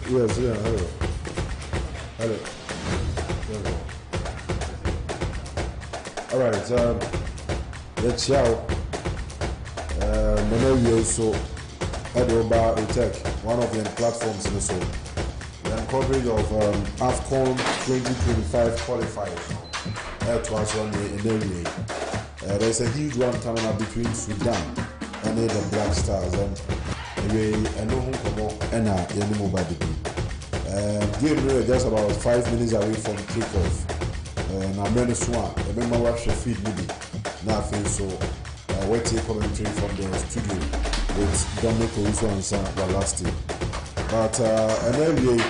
Yes, yeah, hello. Hello. All right, let's show. Many also head over Tech, one of the platforms in the soul. The coverage of AFCON 2025 qualifiers. To us on the area. There's a huge one coming up between Sudan and the Black Stars, and I know who come up and any mobile game just about 5 minutes away from kickoff. And I'm ready to one. I remember what she feed me. Now I feel so. We take commentary from the studio with Dominic Owusu and Sam Walasti. But anyway,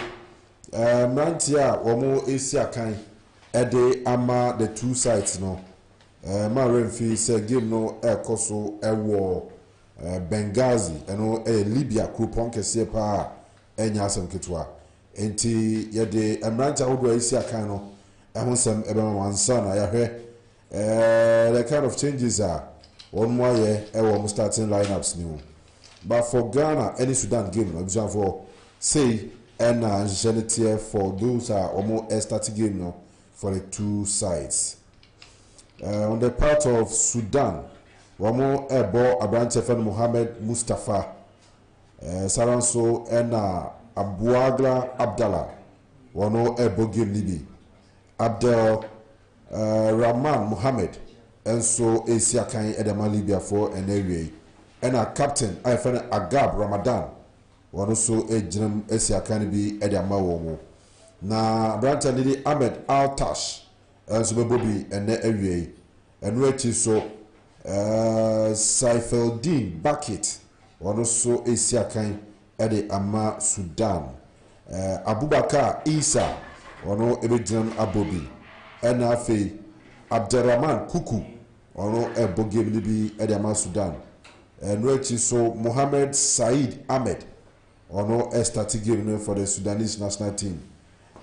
Mantia Omo Asia Kai Ede Ama the two sides no. Ma Renfi say game no Koso war Benghazi and Libya Kupon Kese pa enya asem ketwa. Enti yede Mantia Odo Asia Kai no ehonsem ebe wansa na ya hwe the kind of changes are one more year we starting lineups new. But for Ghana, any Sudan game, no, for say and Genetier for those are almost starting game no for the two sides. On the part of Sudan, one more ball Abraham Mohammed Mustafa, Saranso and Abuagla Abdallah, one more ball game Libi, Abdel Rahman Mohammed. And so Asia Kai Edema Libya for an area. And our captain, I find Agab Ramadan. One also a Jim Asia Kai be Edema Womo. Na Branta Lady Ahmed Al Tash, and so Bobby and the area. And which is so Saifeldin Bucket. One also Asia Kai Edema Sudan. Abubakar Isa, one o Ebedram Abobi. And Afe Abderrahman Kuku. Ono Bogem Libi Edema Sudan. And which is so Mohammed Said Ahmed. Ono starting game for the Sudanese national team.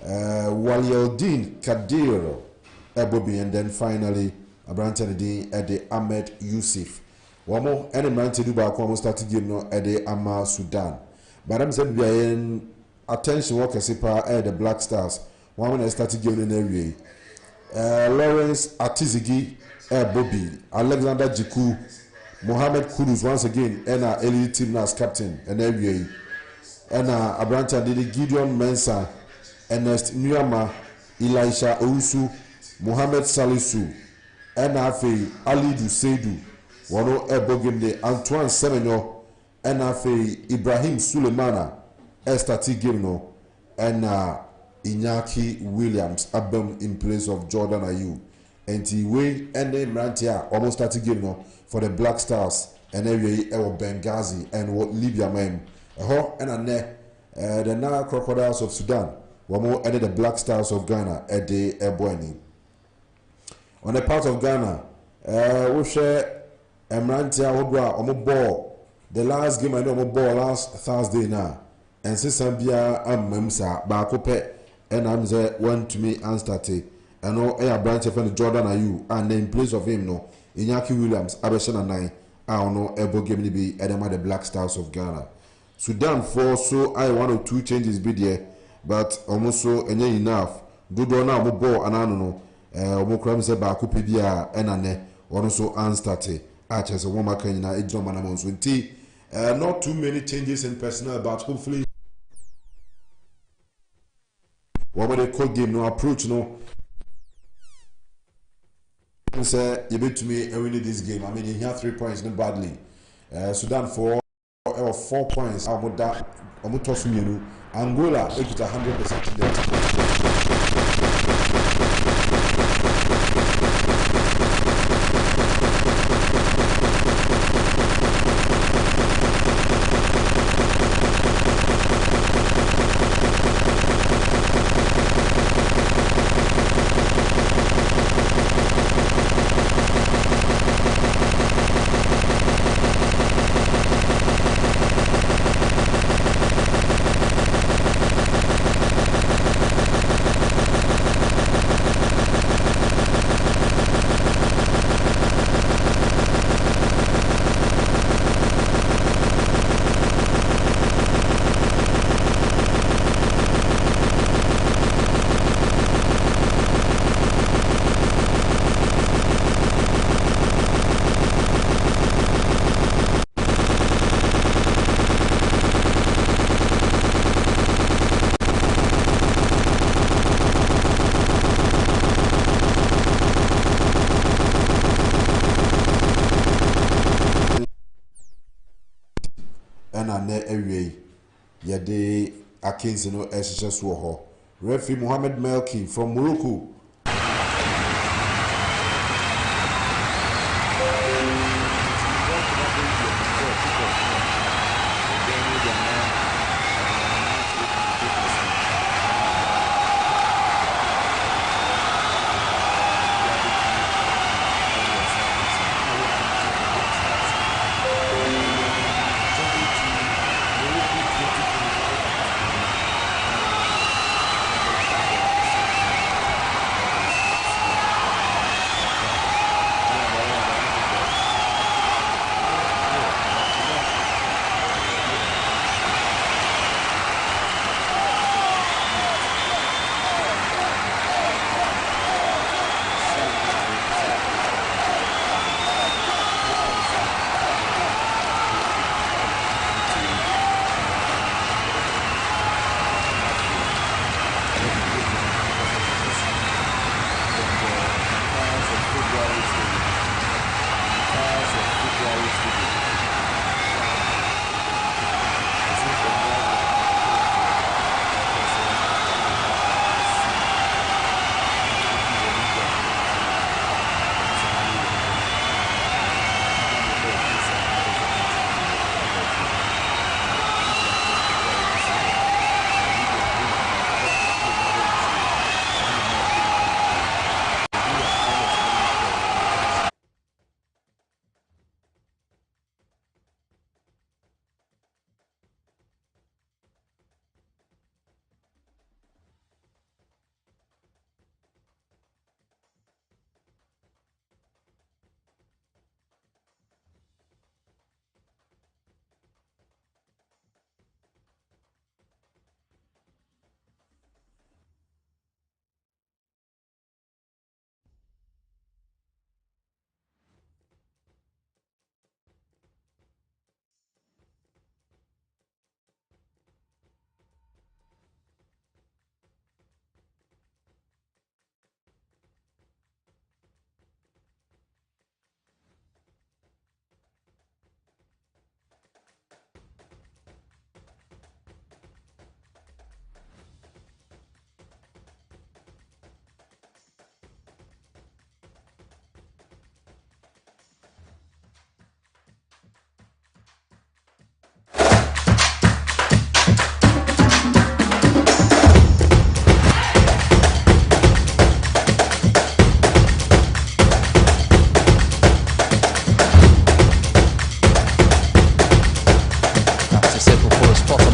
Walieldin Kadir Ebobi, and then finally Abraham Ede Ahmed Yusuf. One more any man to do back almost starting game no Ede Ama Sudan. But I'm saying we are in attention work as the Black Stars. One when starting game in the area. Lawrence Atizigi Bobby, Alexander Jiku, Mohamed Kudus once again, and our elite team as captain, and NBA, and Abranta Didi Gideon Mensah, Ernest Nyama, Elisha Owusu, Mohamed Salisu, and Afe Ali Seidu, Wano Ebogim de Antoine Semenyo, and Afe Ibrahim Sulemana, Esther Tigimno, and Iñaki Williams Abem in place of Jordan Ayew. And he way and then Rantia almost started game no for the Black Stars and area Benghazi and what Libya man. And the Nile Crocodiles of Sudan were more added the Black Stars of Ghana at the Ebony. On the part of Ghana, we share Rantia Obra on ball. The last game I know ball last Thursday now. And since Zambia and Memsa Bakope and I'm there one to me and started. And no air branch of Jordan Ayew and in place of him no Iñaki Williams Abeshana 9 I don't know Ebo game be Edema the Black Stars of Ghana. Sudan for so I 1 or 2 changes be there, but almost so enough. Do now mo ball and I don't know mo kram se ba ko pebia enane one so anstate achese one maka nyina ejino manamon so nti not too many changes in personnel, but hopefully what they call game no approach no say you bet to me and win this game. I mean you have 3 points not badly. Sudan for 4 points Amoda Omutosuminu Angola 100% yɛde Akinsi no ɛhyehyɛ so wɔ hɔ. Referee Mohammed Melki from Morocco.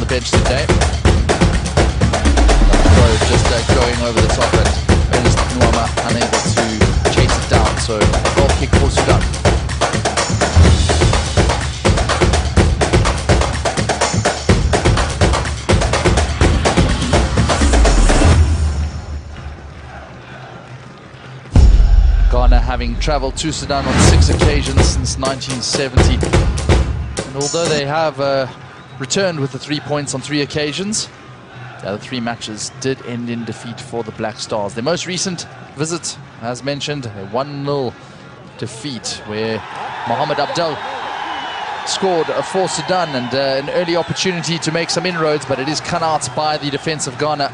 Bench today. Just going over the top, and Ernest Nwama unable to chase it down. So a goal kick for Sudan. Ghana having travelled to Sudan on 6 occasions since 1970, and although they have returned with the 3 points on 3 occasions, the other 3 matches did end in defeat for the Black Stars. Their most recent visit, as mentioned, a 1-0 defeat where Mohamed Abdel scored for Sudan, and an early opportunity to make some inroads, but it is cut out by the defense of Ghana.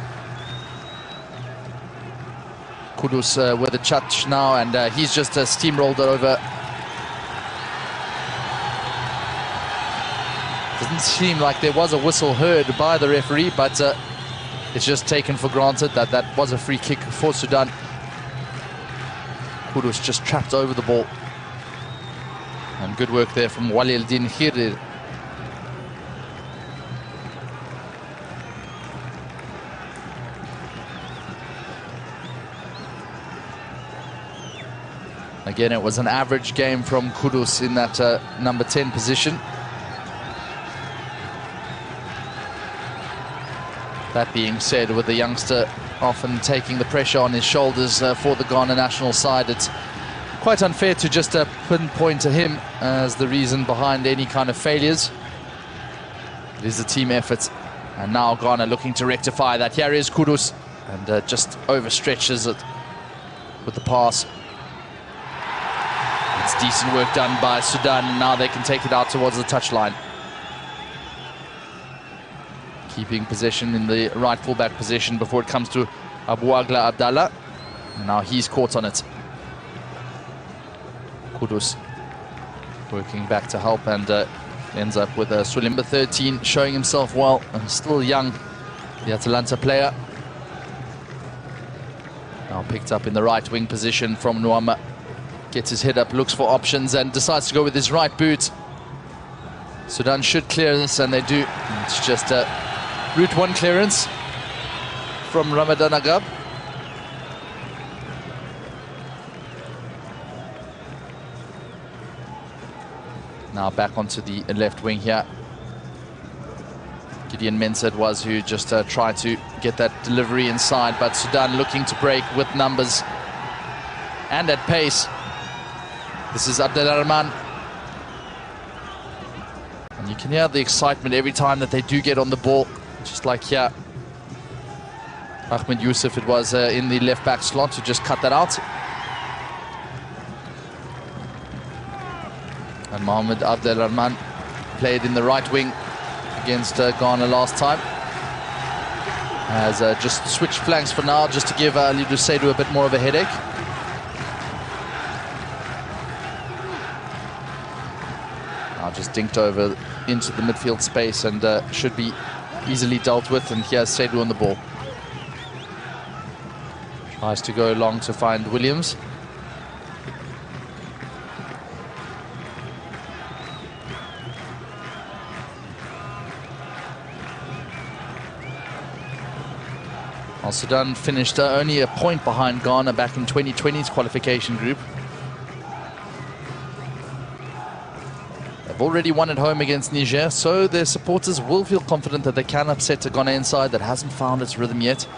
Kudus with a touch now, and he's just steamrolled it over. Doesn't seem like there was a whistle heard by the referee, but it's just taken for granted that that was a free kick for Sudan. Kudus just trapped over the ball. And good work there from Walieldin Khirir. Again, it was an average game from Kudus in that number 10 position. That being said, with the youngster often taking the pressure on his shoulders for the Ghana national side, it's quite unfair to just pinpoint to him as the reason behind any kind of failures. It is a team effort, and now Ghana looking to rectify that. Here is Kudus, and just overstretches it with the pass. It's decent work done by Sudan, and now they can take it out towards the touchline. keeping possession in the right fullback position before it comes to Abuagla Abdallah. And now he's caught on it. Kudus working back to help and ends up with Sulimba 13 showing himself well and still young, the Atalanta player. Now picked up in the right wing position from Nuama. Gets his head up, looks for options and decides to go with his right boot. Sudan should clear this, and they do. It's just a Route 1 clearance from Ramadan Agab. Now back onto the left wing here. Gideon Mensah was who just tried to get that delivery inside, but Sudan looking to break with numbers and at pace. This is Abdel Rahman. And you can hear the excitement every time that they do get on the ball, just like here. Ahmed Youssef, it was in the left back slot, to just cut that out. And Mohamed Abdel Rahman played in the right wing against Ghana last time. Has just switched flanks for now, just to give Aliou Seydou a bit more of a headache. Now just dinked over into the midfield space and should be easily dealt with. And here's Seydou on the ball. Tries to go long to find Williams. Well, Sudan finished only a point behind Ghana back in 2020's qualification group. They've already won at home against Niger, so their supporters will feel confident that they can upset a Ghanaian side that hasn't found its rhythm yet.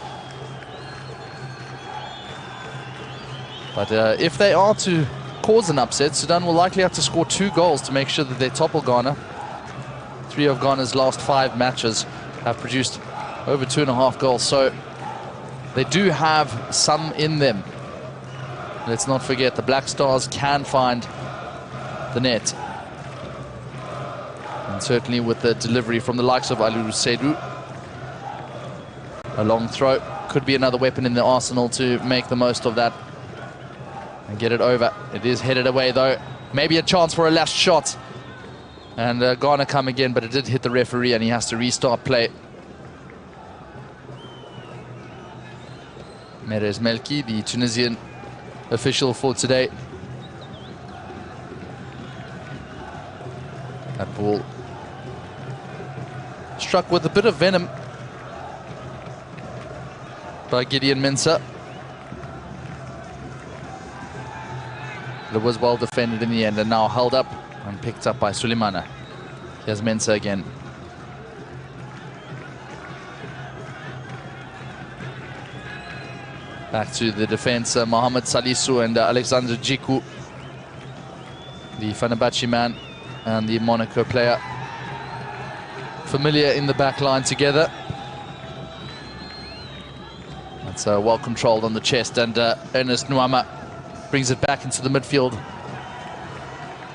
But if they are to cause an upset, Sudan will likely have to score 2 goals to make sure that they topple Ghana. 3 of Ghana's last 5 matches have produced over 2.5 goals, so they do have some in them. Let's not forget, the Black Stars can find the net. And certainly with the delivery from the likes of Aliou Seydou. A long throw could be another weapon in the arsenal to make the most of that and get it over. It is headed away though. Maybe a chance for a last shot. And Ghana come again, but it did hit the referee and he has to restart play. Merez Melki, the Tunisian official for today. That ball struck with a bit of venom by Gideon Mensah. It was well defended in the end and now held up and picked up by Sulemana. Here's Mensah again. Back to the defense, Mohamed Salisu and Alexander Djikou, the Fenerbahce man and the Monaco player, familiar in the back line together. That's well controlled on the chest, and Ernest Nuama brings it back into the midfield.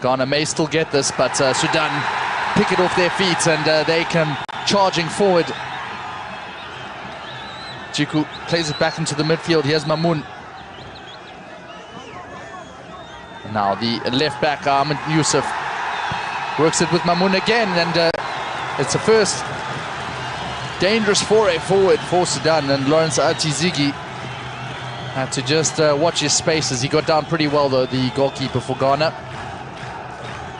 Ghana may still get this, but Sudan pick it off their feet and they come charging forward. Djikou plays it back into the midfield. Here's Mamoun. Now the left back, Ahmed Youssef, works it with Mamoun again, and it's a first dangerous foray forward for Sudan, and Lawrence Atizigi had to just watch his spaces. He got down pretty well though, the goalkeeper for Ghana.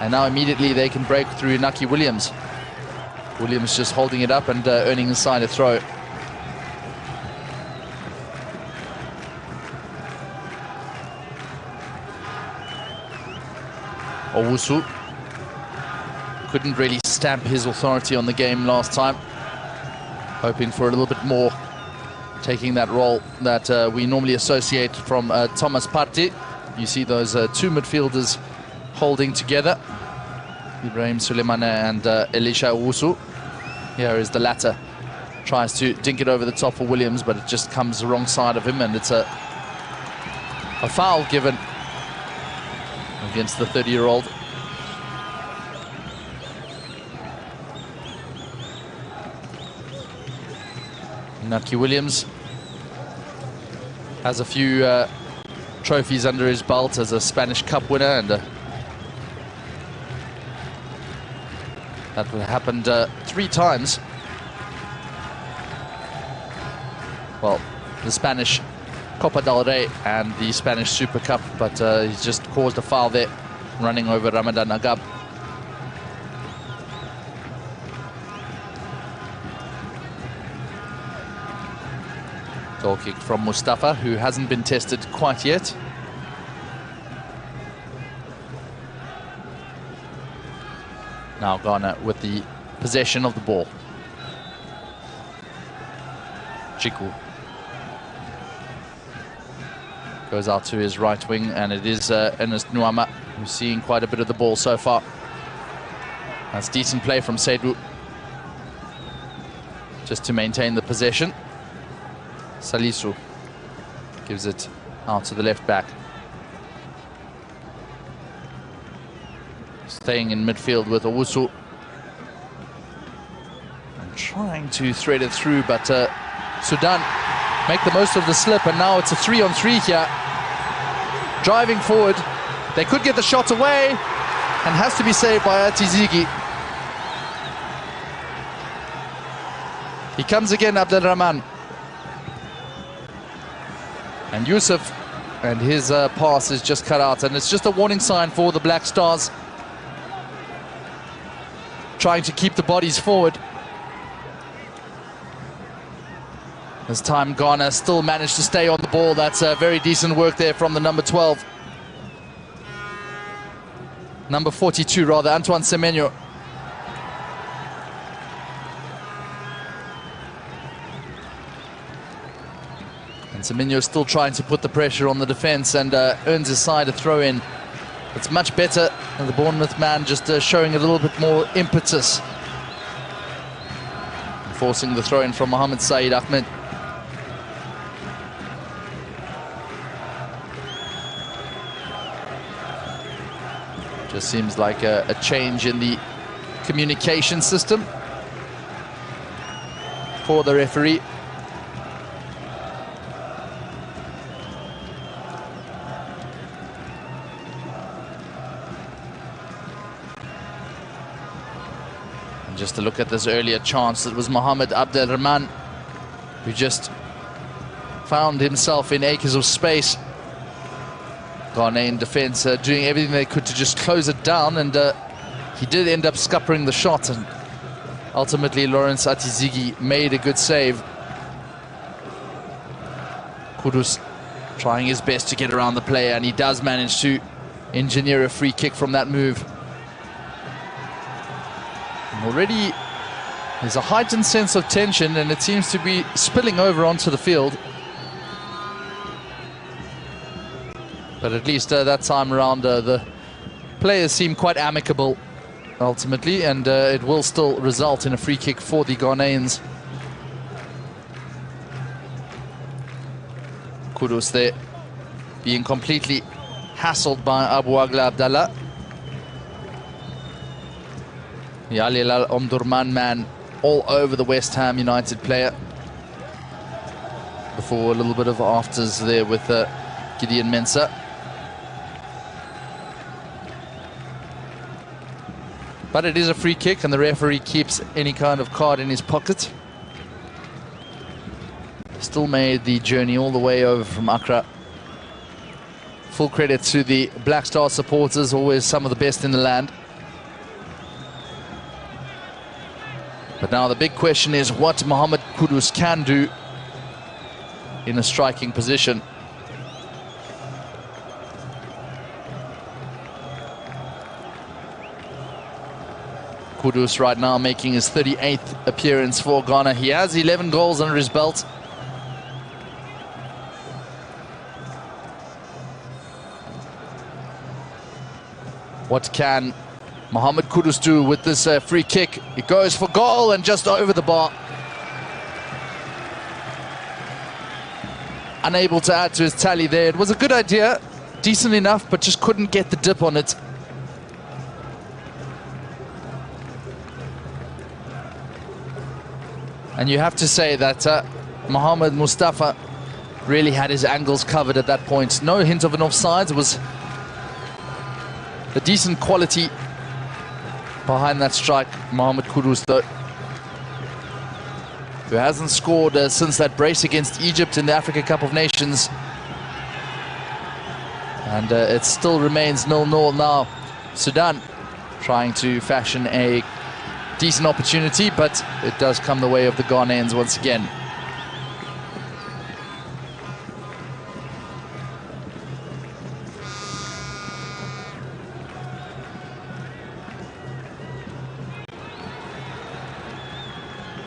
And now immediately they can break through Naki Williams. Williams just holding it up and earning inside a throw. Owusu couldn't really stamp his authority on the game last time. Hoping for a little bit more, taking that role that we normally associate from Thomas Partey. You see those 2 midfielders holding together, Ibrahim Sulemana and Elisha Owusu. Here is the latter. Tries to dink it over the top for Williams, but it just comes the wrong side of him, and it's a foul given against the 30-year-old. Inaki Williams has a few trophies under his belt as a Spanish Cup winner, and that happened 3 times. Well, the Spanish Copa del Rey and the Spanish Super Cup, but he's just caused a foul there, running over Ramadan Agab. Goal kick from Mustafa, who hasn't been tested quite yet. Now Ghana with the possession of the ball. Chiku goes out to his right wing, and it is Ernest Nuama who's seeing quite a bit of the ball so far. That's decent play from Seydou, just to maintain the possession. Salisu gives it out to the left back. Staying in midfield with Owusu. And trying to thread it through, but Sudan make the most of the slip, and now it's a 3-on-3 here. Driving forward. They could get the shot away, and has to be saved by Atizigi. He comes again, Abdelrahman. And Yusuf, and his pass is just cut out, and it's just a warning sign for the Black Stars. Trying to keep the bodies forward. This time Ghana still managed to stay on the ball. That's very decent work there from the number 12. Number 42 rather, Antoine Semenyo. Semenyo still trying to put the pressure on the defense, and earns his side a throw-in. It's much better, and the Bournemouth man just showing a little bit more impetus. Forcing the throw-in from Mohamed Saeed Ahmed. Just seems like a change in the communication system for the referee. Just to look at this earlier chance, it was Mohamed Abdelrahman who just found himself in acres of space. Ghanaian defense doing everything they could to just close it down, and he did end up scuppering the shot, and ultimately Lawrence Atizigi made a good save. Kudus trying his best to get around the player, and he does manage to engineer a free kick from that move. Already there's a heightened sense of tension, and it seems to be spilling over onto the field. But at least that time around the players seem quite amicable ultimately, and it will still result in a free kick for the Ghanaians. Kudus there being completely hassled by Abu Agla Abdallah. The Ali Al Omdurman man all over the West Ham United player. Before a little bit of afters there with Gideon Mensah. But it is a free kick, and the referee keeps any kind of card in his pocket. Still made the journey all the way over from Accra. Full credit to the Black Star supporters, always some of the best in the land. But now the big question is what Mohamed Kudus can do in a striking position. Kudus right now making his 38th appearance for Ghana. He has 11 goals under his belt. What can Mohamed Kudus do with this free kick? It goes for goal and just over the bar. Unable to add to his tally there. It was a good idea, decent enough, but just couldn't get the dip on it. And you have to say that Mohamed Mustafa really had his angles covered at that point. No hint of an offside. It was a decent quality behind that strike. Mohamed Kudus, though, who hasn't scored since that brace against Egypt in the Africa Cup of Nations. And it still remains 0-0 now. Sudan trying to fashion a decent opportunity, but it does come the way of the Ghanaians once again.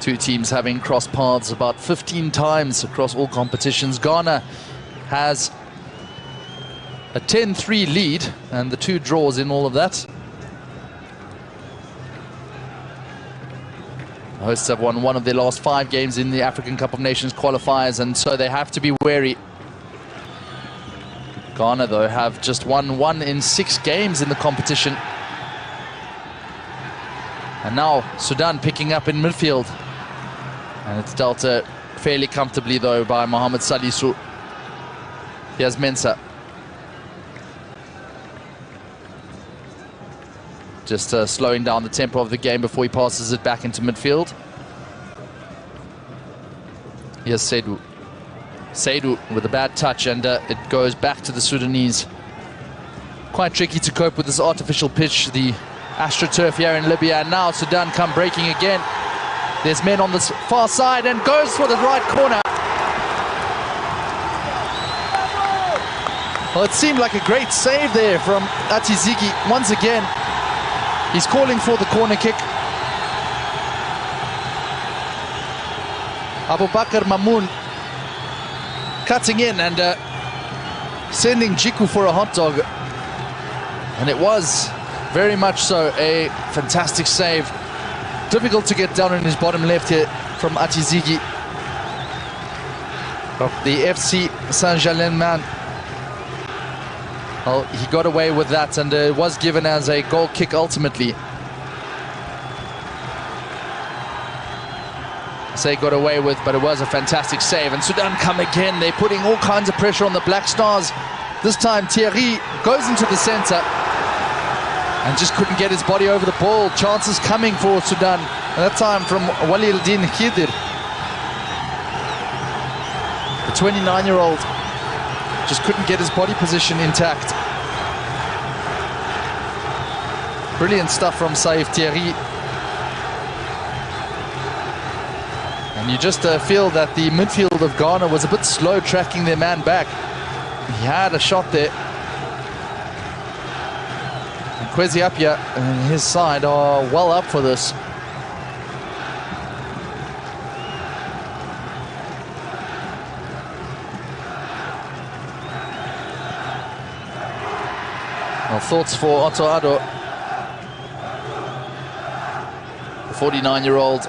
Two teams having crossed paths about 15 times across all competitions. Ghana has a 10-3 lead and the 2 draws in all of that. The hosts have won 1 of their last 5 games in the African Cup of Nations qualifiers, and so they have to be wary. Ghana, though, have just won 1 in 6 games in the competition. And now Sudan picking up in midfield. And it's dealt fairly comfortably, though, by Mohamed Salisu. Here's Mensah. Just slowing down the tempo of the game before he passes it back into midfield. Here's Seydou. Seydou with a bad touch, and it goes back to the Sudanese. Quite tricky to cope with this artificial pitch, the AstroTurf here in Libya. And now Sudan come breaking again. There's men on the far side and goes for the right corner. Well, it seemed like a great save there from Atizigi. Once again, he's calling for the corner kick. Abubakar Mamoun cutting in and sending Jiku for a hot dog. And it was very much so a fantastic save. Difficult to get down in his bottom left here from Atizigi. The FC Saint-Germain man. Well, he got away with that, and it was given as a goal kick ultimately. I say got away with, but it was a fantastic save. And Sudan come again. They're putting all kinds of pressure on the Black Stars. This time Thierry goes into the center and just couldn't get his body over the ball. Chances coming for Sudan. And that time from Walid-Din Khidir. The 29-year-old just couldn't get his body position intact. Brilliant stuff from Saif Thierry. And you just feel that the midfield of Ghana was a bit slow tracking their man back. He had a shot there. And Kwesi Appiah and his side are well up for this. Well, thoughts for Otto Addo, the 49-year-old,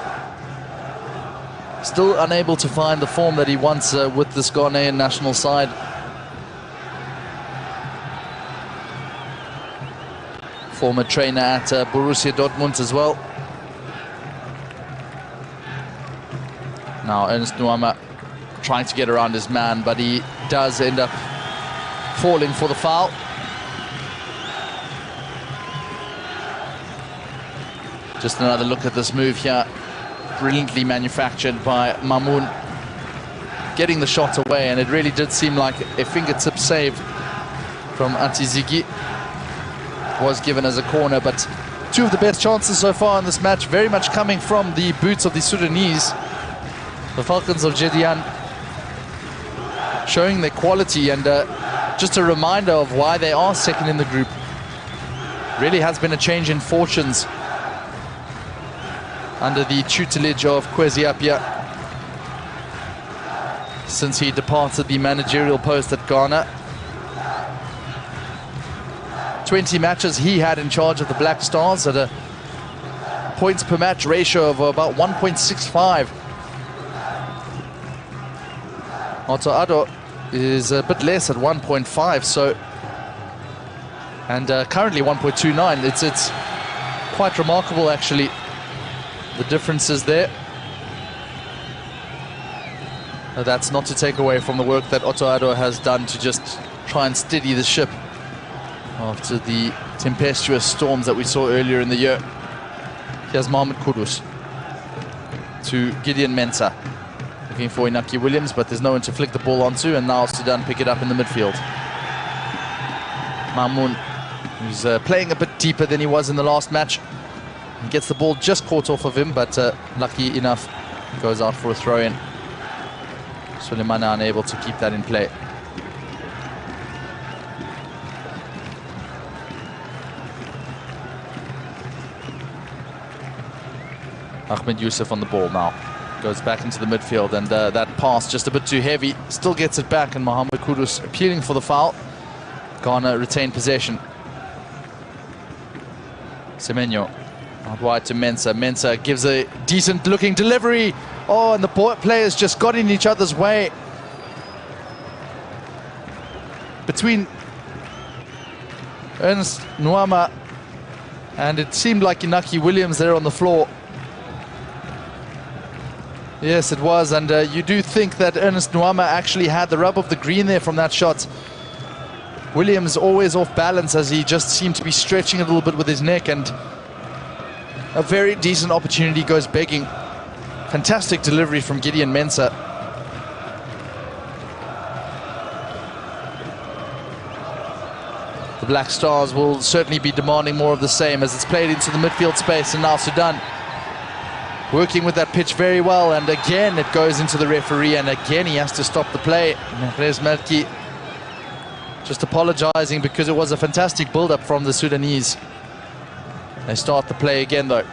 still unable to find the form that he wants with this Ghanaian national side. Former trainer at Borussia Dortmund as well. Now Ernest Nuama trying to get around his man, but he does end up falling for the foul. Just another look at this move here. Brilliantly manufactured by Mamoun. Getting the shot away, and it really did seem like a fingertip save from Atizigi. Was given as a corner, but 2 of the best chances so far in this match very much coming from the boots of the Sudanese. The Falcons of Jedian showing their quality, and just a reminder of why they are second in the group. Really has been a change in fortunes under the tutelage of Kwesi Appiah since he departed the managerial post at Ghana. 20 matches he had in charge of the Black Stars at a points per match ratio of about 1.65. Otto Addo is a bit less at 1.5, so, and currently 1.29. It's quite remarkable actually, the differences there. That's not to take away from the work that Otto Addo has done to just try and steady the ship after the tempestuous storms that we saw earlier in the year. Here's Mohamed Kudus to Gideon Mensah, looking for Inaki Williams, but there's no one to flick the ball onto, and now Sudan pick it up in the midfield. Mamoun, who's playing a bit deeper than he was in the last match. He gets the ball just caught off of him, but lucky enough, goes out for a throw-in. Suleimana unable to keep that in play. Ahmed Youssef on the ball now. Goes back into the midfield, and that pass just a bit too heavy. Still gets it back, and Mohamed Kudus appealing for the foul. Ghana retain possession. Semenyo out wide to Mensah. Mensah gives a decent looking delivery. Oh, and the players just got in each other's way. Between Ernest Nuama and it seemed like Inaki Williams there on the floor. Yes, it was, and you do think that Ernest Nuama actually had the rub of the green there from that shot. Williams always off balance, as he just seemed to be stretching a little bit with his neck, and a very decent opportunity goes begging. Fantastic delivery from Gideon Mensah. The Black Stars will certainly be demanding more of the same, as it's played into the midfield space, and now Sudan working with that pitch very well, and again it goes into the referee, and again he has to stop the play. Mehrez Melki just apologizing because it was a fantastic build-up from the Sudanese. They start the play again though.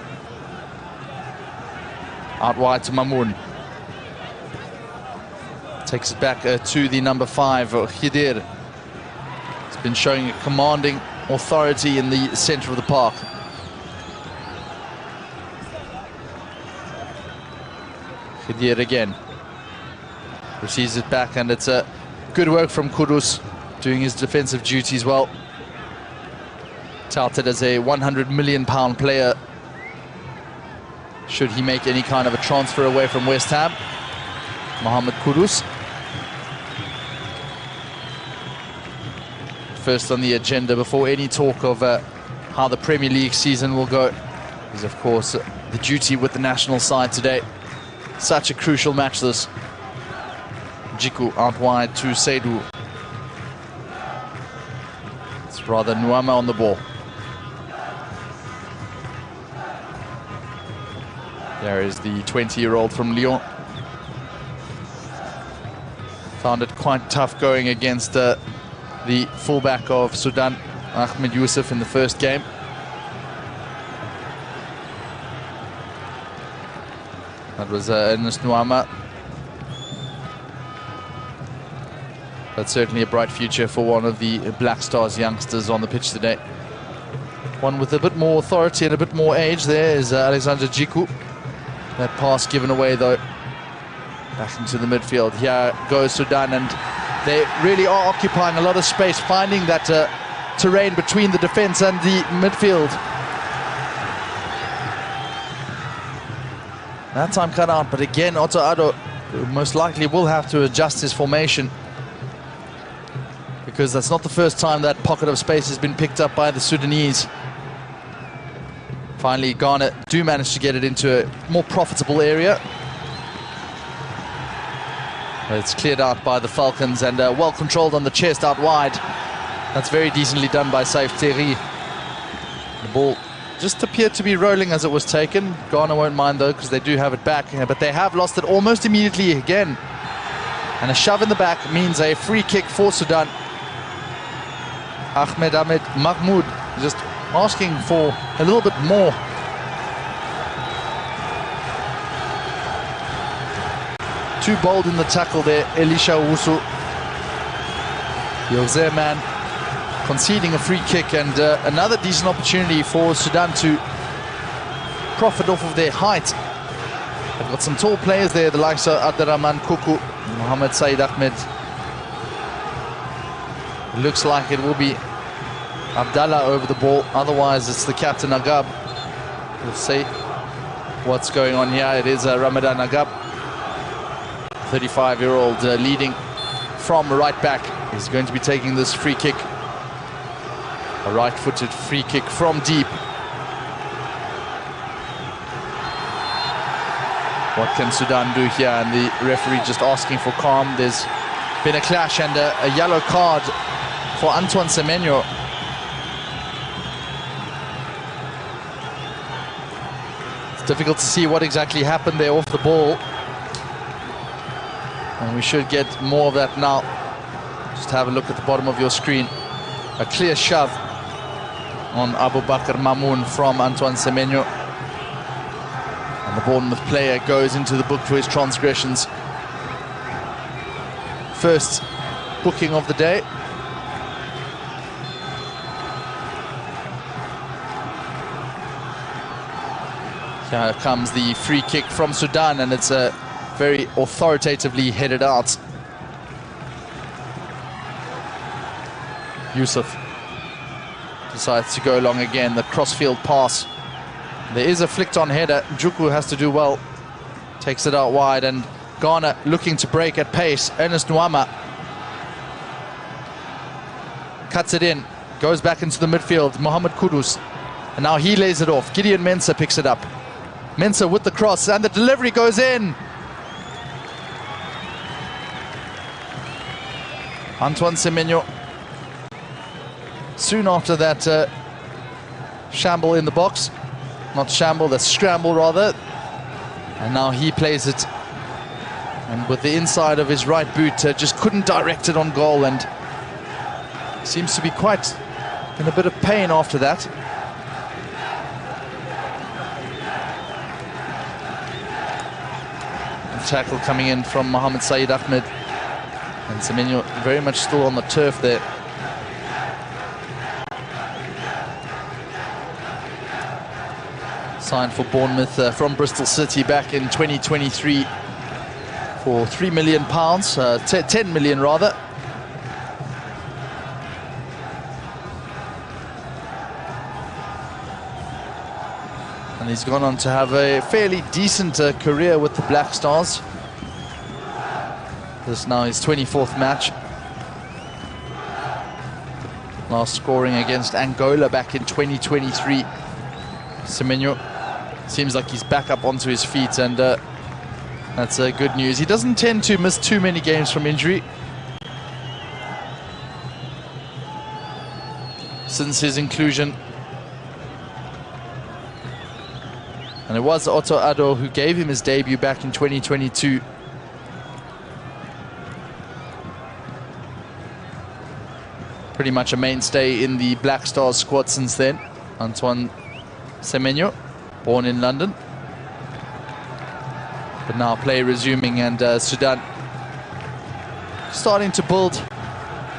Out wide to Mamoun. Takes it back to the number 5, Khidir. He's been showing a commanding authority in the center of the park. Khidir again. Receives it back, and it's a good work from Kudus, doing his defensive duties well. Touted as a £100 million player should he make any kind of a transfer away from West Ham. Mohamed Kudus. First on the agenda before any talk of how the Premier League season will go is, of course, the duty with the national side today. Such a crucial match this. Jiku out wide to Seydou. It's rather Nuama on the ball. There is the 20-year-old from Lyon. Found it quite tough going against the fullback of Sudan, Ahmed Youssef, in the first game. That was Ernest Nuama. But certainly a bright future for one of the Black Stars youngsters on the pitch today. One with a bit more authority and a bit more age there is Alexander Jiku. That pass given away though. Back into the midfield. Here goes Sudan, and they really are occupying a lot of space, finding that terrain between the defense and the midfield. That time cut out, but again Otto Addo most likely will have to adjust his formation, because that's not the first time that pocket of space has been picked up by the Sudanese. Finally, Ghana do manage to get it into a more profitable area. But it's cleared out by the Falcons, and well controlled on the chest out wide. That's very decently done by Saif Terry. The ball just appeared to be rolling as it was taken. Ghana won't mind though, because they do have it back, but they have lost it almost immediately again. And a shove in the back means a free kick for Sudan. Ahmed Mahmoud just asking for a little bit more. Too bold in the tackle there, Elisha Owusu. The Auxerre man conceding a free kick, and another decent opportunity for Sudan to profit off of their height. They've got some tall players there, the likes of Abderrahman Kuku, Mohamed Said Ahmed. It looks like it will be Abdallah over the ball, otherwise it's the captain Agab. We'll see what's going on here. It is Ramadan Agab. 35-year-old leading from right back. He's going to be taking this free kick. A right-footed free kick from deep. What can Sudan do here? And the referee just asking for calm. There's been a clash and a yellow card for Antoine Semenyo. It's difficult to see what exactly happened there off the ball. And we should get more of that now. Just have a look at the bottom of your screen. A clear shove on Abu Bakr Mamoun from Antoine Semenyo. And the Bournemouth player goes into the book for his transgressions. First booking of the day. Here comes the free kick from Sudan, and it's very authoritatively headed out. Yusuf decides to go long again, the crossfield pass. There is a flicked on header. Juku has to do well. Takes it out wide, and Ghana looking to break at pace. Ernest Nwama cuts it in, goes back into the midfield. Mohamed Kudus, and now he lays it off. Gideon Mensah picks it up. Mensah with the cross, and the delivery goes in. Antoine Semenyo, soon after that shamble in the box, not shamble, that's scramble rather, and now he plays it, and with the inside of his right boot just couldn't direct it on goal, and seems to be quite in a bit of pain after that. A tackle coming in from Mohamed Saeed Ahmed, and Semenyo very much still on the turf there. Signed for Bournemouth from Bristol City back in 2023 for £3 million, 10 million rather. And he's gone on to have a fairly decent career with the Black Stars. This now his 24th match. Last scoring against Angola back in 2023. Semenyo seems like he's back up onto his feet, and that's good news. He doesn't tend to miss too many games from injury since his inclusion. And it was Otto Addo who gave him his debut back in 2022. Pretty much a mainstay in the Black Stars squad since then. Antoine Semenyo, born in London. But now play resuming, and Sudan starting to build.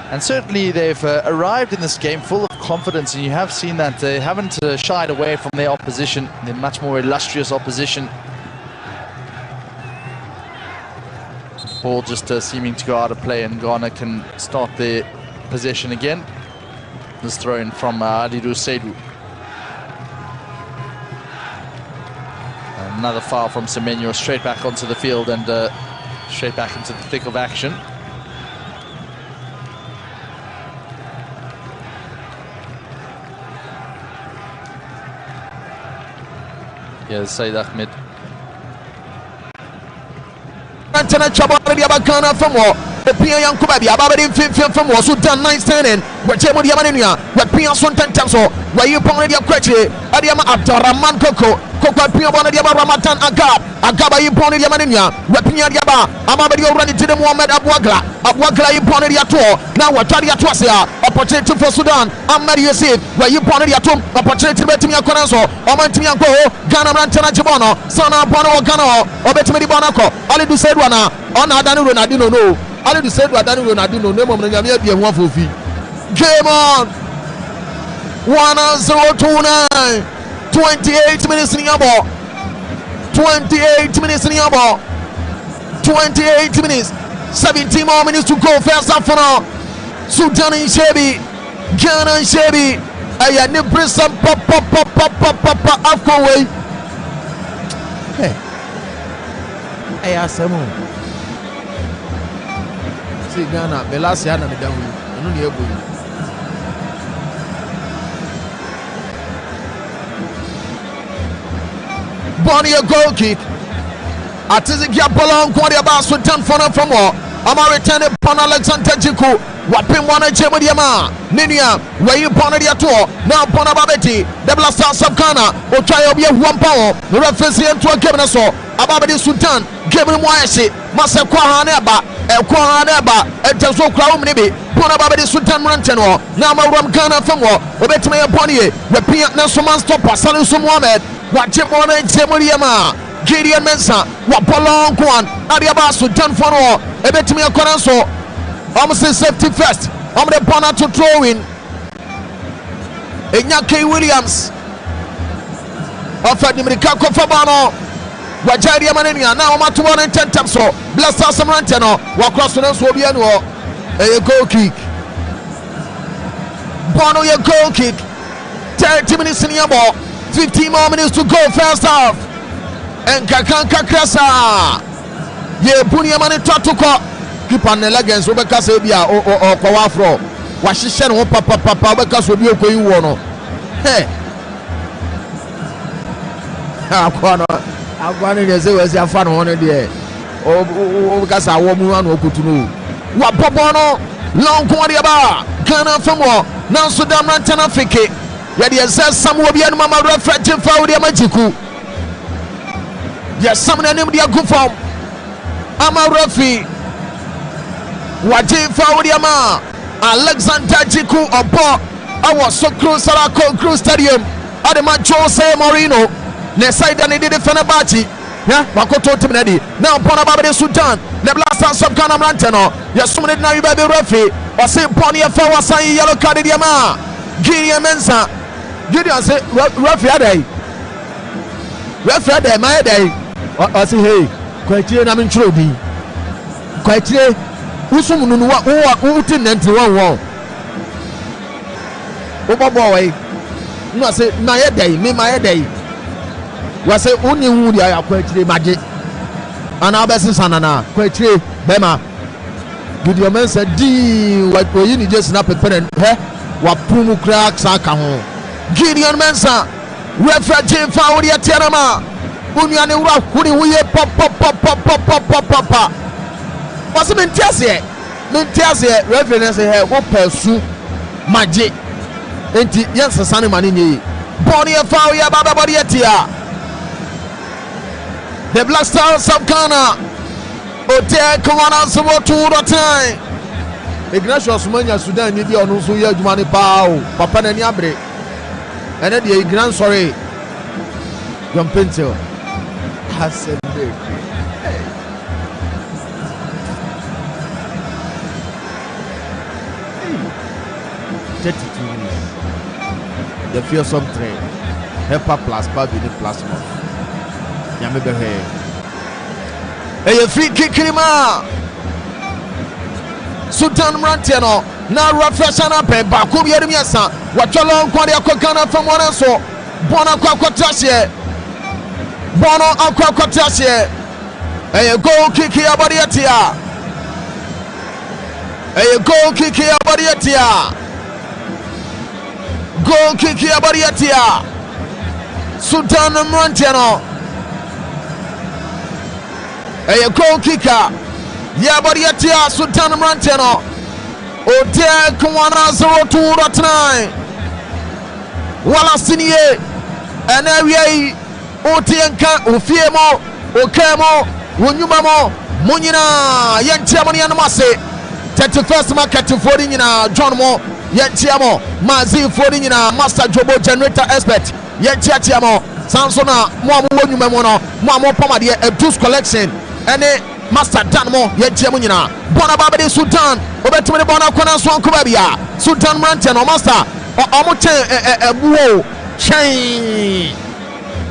And certainly they've arrived in this game full of confidence, and you have seen that they haven't shied away from their opposition. They're much more illustrious opposition. Ball just seeming to go out of play, and Ghana can start their possession again. This throw in from Adidou Seydou. Another foul from Semenyo, straight back onto the field, and straight back into the thick of action. Here's Saeed Ahmed. The Pia Yankubabi, Ababadi from Sudan, 9 standing, where Jemo Diamania, where Pia Sontan Tamso, where you pointed your question, Adiama Abdurrahman Coco, Coco Pia Bonadiaba Ramatan Agaba, you pointed Yamania, where Pia Yaba, Amabadi already to the Mohamed Abwagla, you pointed your tour, now what Tadia Twasia, opportunity for Sudan, Ahmed Yusuf, where you pointed your tomb, opportunity to Betimia Conaso, Omantianko, Ghana Rantana Jibono, Sana Bono Gano, or Betimidi Bonaco, Ali do said one, on Adanu Ronaldino, no. I didn't say what I don't know. Name of the one for fee. Game on 1029. 28 minutes in your ball. 28 minutes in your ball. 28 minutes. 17 more minutes to go. First half for now. Sudan and Shebi. Ghana and Shebi. I had to bring some pop AFCON way. Hey. Hey, Asamu. see Ghana me last year na me down no ne ebo Bonnie a goal kick Atizikia Bolon Quadia Basu done for them from war. I'm return upon Alexander Jiku. What pin one a Chemodiama Ninia where you pon the tour now upon a Babeti the Blaster Sabkana or try to be one power the referee to a Kevin so Ababadi Sultan gave him Washi Masa Kwahaneba Kwahaneba and Tazo Crown maybe Bonabadi Sultan Ranteno now Ram Ghana from war Obetme upon ye repeat Nasoman stop Salu Mohamed what Jim one a Chemodiama Gideon Mensa what Polon Kwan Adiabasu done for all a bit to me a Coranso almost safety first. I'm the corner to throw in. Inyake Williams. Offered him the Kako Fabano. Wajari Manania. Now I'm at 110 times. So bless us some Rantano. Walk across to us will be a goal kick. Bono, your goal kick. 30 minutes in your ball. 15 more minutes to go. First half. And Kakanka Krasa. Ye Bunyaman Tatuko. Keep on the leggings, Rebecca Sabia or Kawafro. What she said, Papa, because we will go you one. Hey, I'm going to say, I found one idea. Oh, because I won't run to know. What Popono, long Quadiaba, Ghana from war, now Sudan Rantana Fiki. Yet he says some will be a mamma reflecting for the Majiku. Yes, some of them are good form. I'm a referee. Wajin Fawdiama Alexander Jiku Obo our Sokru Sarako Crew Stadium Adema Jose Moreno Nesaida Nidi Fenerbahce yeah Wakoto Timnedi now Bonababade Sudan the Blaster Subkana Rantano Yasumid now you baby referee or say Pony Fawa Sai yellow card Diama Gideon Mensa Gideon say referee my day I say hey quite I'm in trouble quite Usum no who tin enti won Obo boy no say na ye dey me my day we say oni hu dia akwatire mage ana obesi sanana kwatire bema Gideon men said di wa oyi ni just na prepare he wa pumu cracks aka ho Gideon Mensa refrigerator fa ori atiarama unuane wura huri huye pop what's the Mentiasia? Reference here, what pursue magic. Enti yes, a sunny man in ye. Bonnie a foul, ya baba body etia. The Black Stars of Ghana. Hotel Kawana Sabo 2 time. Ignatius Mania Sudan, you be on Usuya Jumani Pao, Papa Nyabre. And then the grand sorry. John Pinto has said, 32 minutes. The fearsome train. Helper plus Pabini plus more. Yamebe hey. A free kick Krima. Sultan Rantiano. Now Rafashana Pe Bakubi Yemiasa. What your long Quadia Kokana from one and so. Bona Quaquatashe. Bono Aquaquatashe. A goal kick here, Badiatia. A goal kick here, Badiatia. Goal kick here, Bariatia. Sultan Rantiano. A goal kicker. Yeah, Bariatia, Sultan Rantiano. Hotel Kawana 02 Ratnai. Wala Sinie. And area Otianka, Ufiemo, Okemo, Wunyumamo, Munina, Yantiamani and Mase. 31st market to 40 John Mo. Yetiamo, Mazi Fodina, Master Jobo Generator Expert, Yetiamo, Sansona, Mwamu Memono, Mwamo Pomadia, a juice collection, and a Master Danmo, Yetiamina, Bonababadi Sultan, Obetumani Bona Kona Swan Kubabia, Sultan Rantano, Master, Omote, a buo, chain,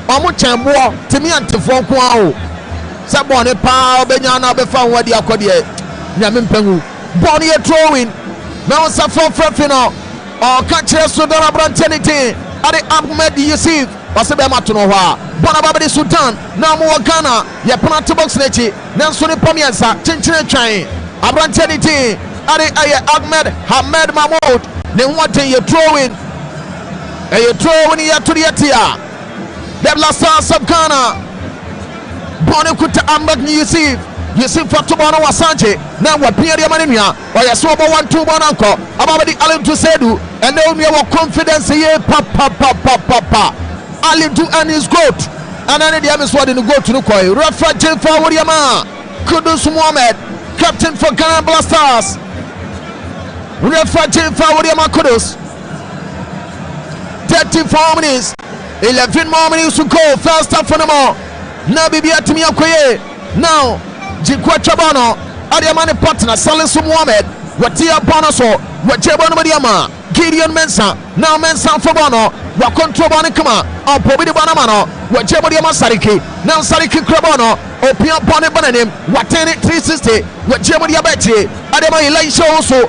Omote, buo, Timiante Fonquao, Sabone, Pao, Benyana, Befan, Wadi Akodie, Yamin Pengu, Bonnie a throwing. Now it's a final or catch us to the Abrantanity at the Ahmed Yusuf or Sebamatonoa, Bonababadi Sultan, now more Ghana, Yapana Box Nechi, Nansuni Pomiansa, Chinchina Chain, Abrantanity Ade Ahmed Mahmoud ne what you throwing here to the Atia the Blasters of Ghana Bonikuta Ahmed Yusuf Fatubano Wasanje now what Pierre Manimia or Yasoba 1-2 Bonanko about the Alim to Sedu and now we have confidence here papa Alim to and his goat and then the Amis what in the go to the Koi Rafa Jilfa Wadiama Kudus Mohamed captain for Ghana Blasters Rafa Jilfa Wadiama Kudus 34 minutes 11 more minutes to go first half for the more now Bibi Atimi Akoye now Jikwa Chabano Adiamani partner Salisu Mohamed Watia Bonoso Wachebono Madiama Gideon Mensah now Mensah for Bono Wakontrol Bonikama Opobidi Banamano Wachebodiama Sariki now Sariki Krabono Opia Boni Bananim Watene 360 Wachebodia Beti Adema Elisha also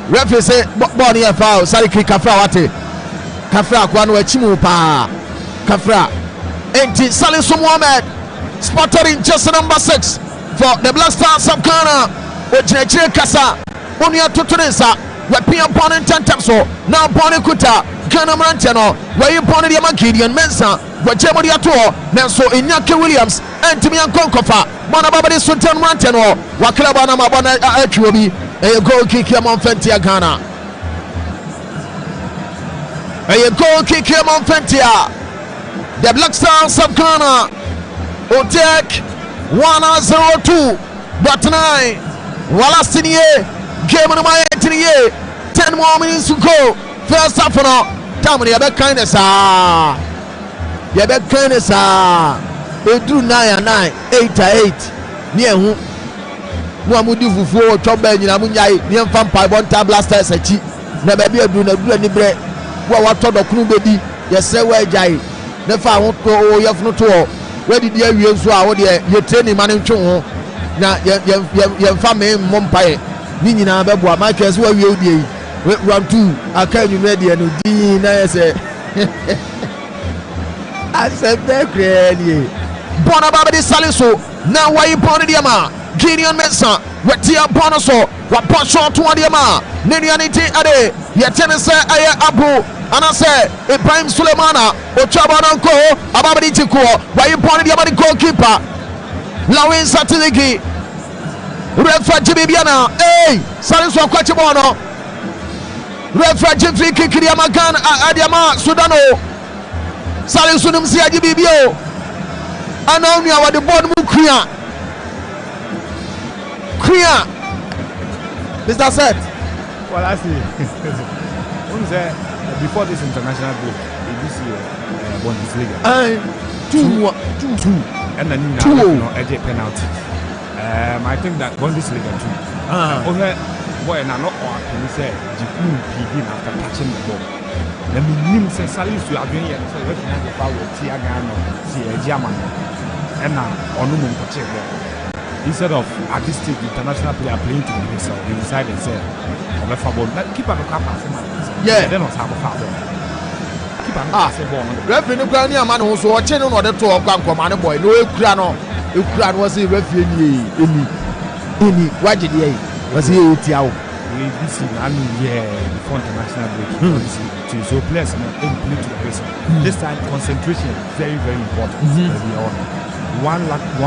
referee say Boni FAO Sariki Kafra Wate Kafra Kwanu Echimu Pa Kafra Enti Salisu Mohamed spotted in just number 6 for the Blasters of Ghana. Ojinechire Kasa Unia Tutunesa Wapia Bonin Tantamso now Bonikuta Ghana Marantano where you Bonnie Gideon Mensah Wajemodi Atuo Nelso Inyaki Williams and Timian Konkofa Monababadi Sultan Marantano Waklabana Mabana Echuobi a goal kick Yamon Fentia Ghana a goal kick Yamon Fentia the Blasters of Ghana Otek 1-0-2 but 9 Walastinier game on my 10 more minutes to go first half now Tamani Yabek kindness Yabek kindness they do 9-9 8-8 near who Muamudi Fufu Chobe Namunyai near Vampire Bonta Blasters a cheat never be a do any bread what told the crew baby yes say where Jai never won't go you have no tour where did you use what you training man in Chong na your family Mompae Nina Babua Michael's where you be round 2 I can't you ready and Dean I said very clearly Bonabadi Salisu now why you born the Yama Gideon Mensah Wetia Bonoso what Posho to Adiama Ninianity Ade Yatenese Aya Abu and I say Ibrahim Sulemana Ochabananko Ababadi Chikuo why you born the Yamani goalkeeper Lawin Satiligi Refa Jibiana hey Salisu Kwachibono Refa Jifri Kikiriamagan Adiama Sudano Salisu Numsia Jibibio Anaunia wa the board Mukria Mr. Set well I see before this international break this year Bundesliga 2 and then a penalty I think that Bundesliga 2 okay boy and not or can say Jiku begin after touching the ball let me name say Salisu again yet so let me have the power Tiagano see a German and now Onumum instead of at this stage the international player playing to himself they decide and say keep on the cap yeah then was have a foul keep on ball referee no ground near man who so watching on the two of Gwan boy no Ukrano was a referee any what did he was he tiao we this and yeah before international break so players and play to the person this time concentration very very important one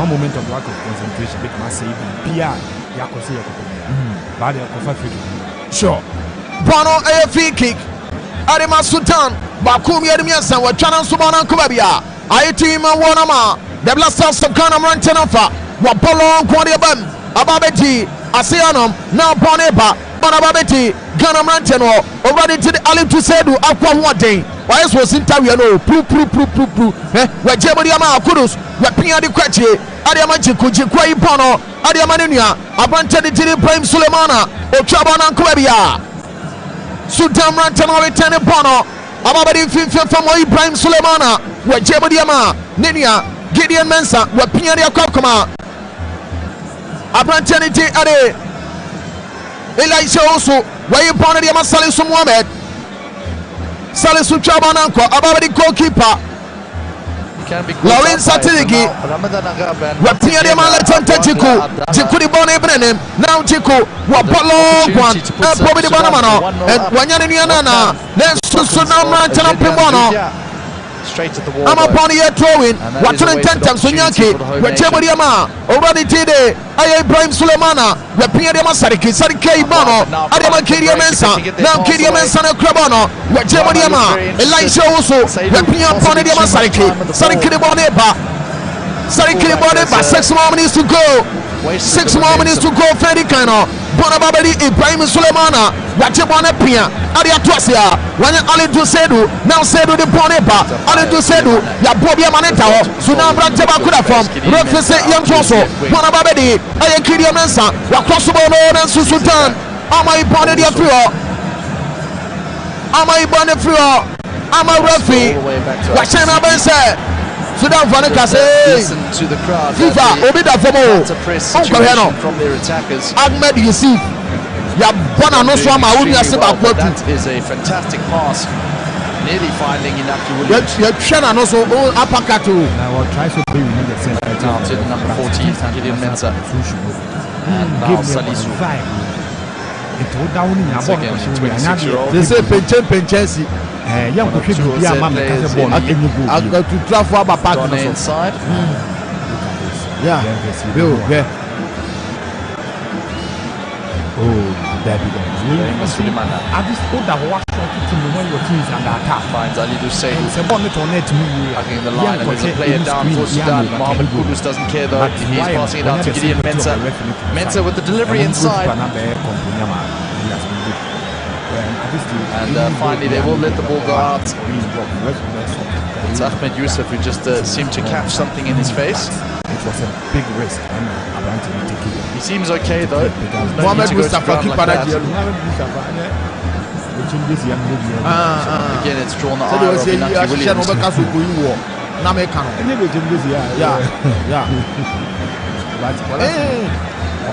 moment of lack of concentration bit must say Pia Yakose but they are free sure Bono a free kick Arima Sultan Bakumi Admiasan were Chanan Subana Kubabia I team Wanama the Blasters of Ghana Rantenofa Wapolo Kwadiabam Ababeti Asianum now Boneba Bonababeti Ghana Ranteno already to the Ali to Sedu Aqua one day why was interview no pru where Jebodiama Kudus where Pia di Kwachi Adiamachi Kujikwai Bono Adiamania Abantani Tiri Prime Sulemana Ochabana Kwabia Sudan Rantano return Bono Ababadi Finfin from Ibrahim Sulemana where Jebodiama Ninia Gideon Mensah where Pia di Akokoma Abantani Ade Elisha also where you born the Salisu Mohamed Salisu Chabananko Ababadi goalkeeper can be Lauren Satirigi. Wapia de Malatanta Chiku. Chiku the Bonnie Brennan. Now Chiku. Wapolo one. Bobby the Banamano. And Wanyaniana. Then Susunama Talampibono. Straight at the wall. I'm upon here throwing. Watching in 10 times. Sunyaki. Wachemodiama. Already did it. I Ibrahim Sulemana. Wapia de Masariki. Sariki Bono. Adama Kiria Mensa. Now Kiria Mensa and Crabano. Wachemodiama. Elisha also. Wapia upon the Masariki. Sariki the Boneba. Sariki the Boneba. 6 more minutes to go. 6 more minutes to go. Freddy Kano. Bonababeli Ibrahim Sulemana. Wachemona Pia. Adia Twasia. When Ali to Sedu. Now Sedu the Boneba. Ali to Sedu. Ya Bobia Maneta. Sunabra Tebakura from. Rokese Young Toso. Bonababeli. Aya Kiria Mensa. Wakrosubono and Susutan. Ama Ibone dia Frio. Ama Ibone Frio. Ama Rafi. Wachena Bense. Sudan Vanika say. Listen to the crowd. FIFA Obida Fomo. Press situation from their attackers. Ahmed Yusuf. Ya bona no swama unia seba kwotu. That is a fantastic pass. Nearly finding Inaki Williams. Ya chena no so apakato. Now we'll try to be in the center. Now to number 14, Gideon Mensah. And now Salisu. Once again, 26-year-old. They say Penchesi. Young people here, man, because the ball. I go to travel about Gone inside. Yeah. Yeah. Oh, there we go. Sulemana I just thought that was to me when your team is under attack. finds Ali Dusseidu It's a bonnet on it to me. hugging the line, and there's a player down for Sudan. Mohamed Kudus doesn't care though. He's passing it out to Gideon Mensah. Mensah with the delivery inside. And finally they will let the ball go out. It's Ahmed Youssef who just seemed to catch something in his face. It was a big risk. He seems okay though. Mohamed Mustafa Again, it's drawn the ire of Inaki Williams.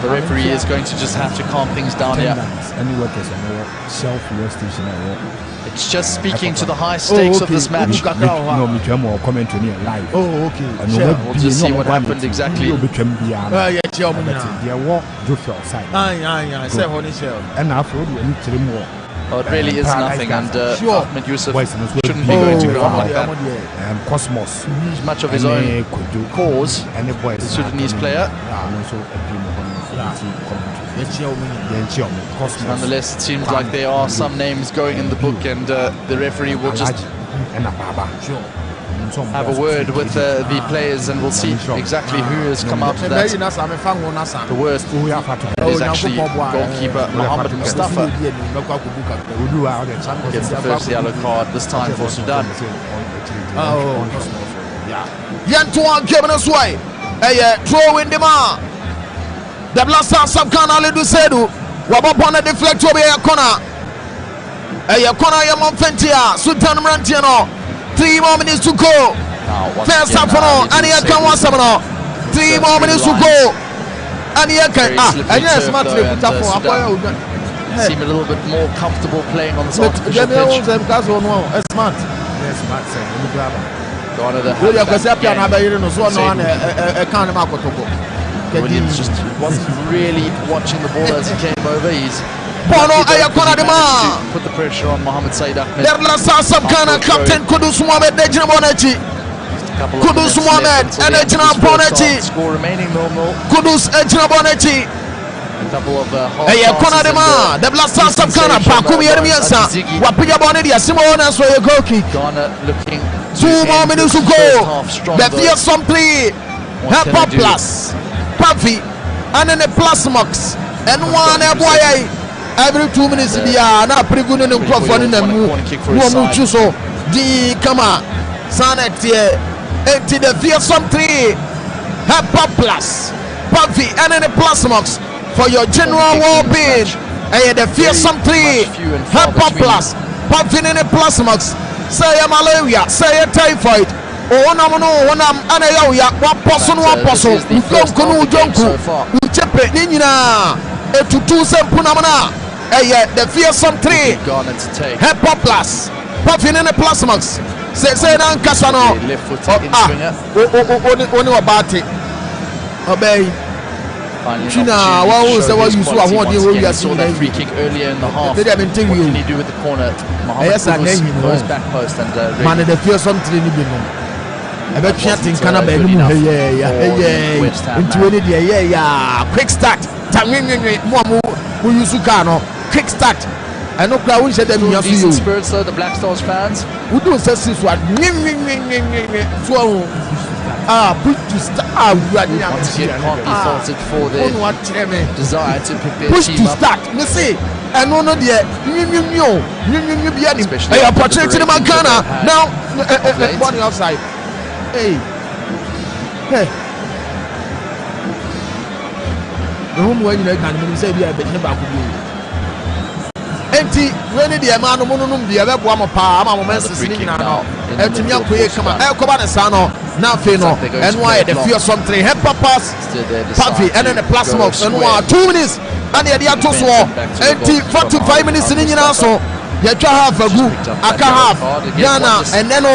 The referee is going to just have to calm things down here. It's just speaking to the high stakes of this match. Oh, okay. We'll just see what happened exactly. Oh, it really is nothing, and Ahmed Youssef shouldn't be going to ground like that. Cosmos. He's much of his own cause, the Sudanese player. Nonetheless, it seems like there are some names going in the book, and the referee will just have a word with the players, and we'll see exactly who has come out of that. The worst is actually goalkeeper Mohamed Mustafa. Gets the first yellow card, this time for Sudan. Yantuan Kevin Sway. Throw in the man. The blaster Sabkana Ledu Sedu. Wabapona deflect over a corner. A corner Yamon Fentia. Sudan Rantiano. 3 more minutes to go. First half for all. And here can one 3 more minutes to go. And here can and yes, seem a little bit more comfortable playing on this artificial pitch. Williams just wasn't really watching the ball as he came over. He's put the pressure on Mohamed Said Ahmed. Captain Kudus Mohamed Kudus Mohamed and Ejna Bonetti. Score remaining normal. Kudus Ejna Bonetti. A couple of the blaster Sabkana Pakumi Ermiansa. Wapia Bonetti, Simona, so a goal kick. Ghana looking 2 more minutes to go. The fearsome play. Help plus Puffy and then the plus max and one boy. Every 2 minutes, we are now pretty good in the crowd in the move. So, the Kama Sanet here, empty the fearsome 3. Help plus Puffy and then the plus max for your general well-being. And the fearsome 3. Help plus Puffy and the plus max. Say a malaria, say a typhoid. Oh, no, one am Anaya, one person, Nina, to 2 Punamana. The fearsome 3. Help plus Puffin and the plus max. Say na nkasa no. Left-footed in-swinger. Oni obate. Obey. China, what was the one you saw? I want you saw that free kick earlier in the half. What can he do with the corner? Yes, I know goes back post and man, they feel something in the I bet you think Canada into any quick start. Who you Sukano? Quick start. I know crowd said them you decent spirits though, the Black Stars fans. Who don't say this one? Put to start. Once again, can't be faulted for their desire to pick their push team to up. start. Me say, I know no dear. Especially I opportunity to Makana now. Body outside. Hey. The home when you can say we are better back with you. Empty when the man of Monum, the other one of Palm, now. Empty young Korea come out. Elcoban Sano, now Fino, and why the fear something. Head papas, Puffy, and then the plasma of 2 minutes. And the other 2 swore. Empty 45 minutes in the also. You can have a good, I can have Yana, and then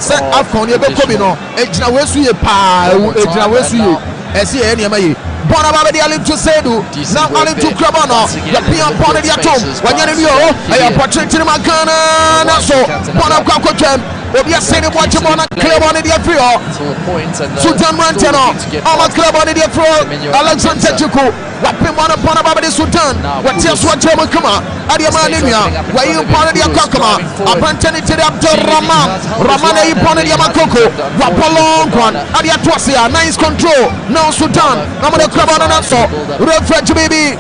set AFCON, you be coming on. It's now where you pa, it's now where you. I see any of my. Bonababa di alim to Sedu, now alim to Krabano, the Pian Pony di Atom, when you're in I opportunity to Makana, not so. Bonabaka, Obia Seni watching on a club on the Afro, Sultan Rantano, Ama club on the Afro, Alexander Chuku, Wapim on a Bonababa di Sultan, what just what Joma Kuma, Adiamania, where you Pony di Akakama, Apantani to the Abdurrahman, Ramana Pony di Amakoko, Wapalong one, Adiatwasia, nice control, now Sultan, number the club on an answer, Red French baby,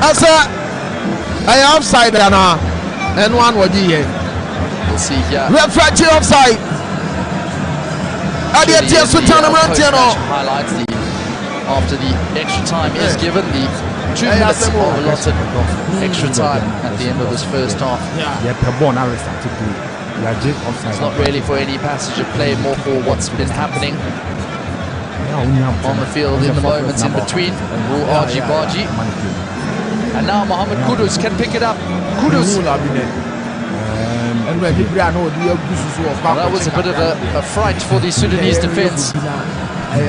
as I outside now. And one was here. We'll see here. Referee offside. Adiatia Sultan Marantino highlights the after the extra time is given, the 2 minutes of allotted extra time at the end of this first half. It's not really for any passage of play, more for what's been happening on the field in the moments in between. Rule Arji Barji. And now Mohamed Kudus can pick it up. Kudus. That was a bit of a fright for the Sudanese defense. How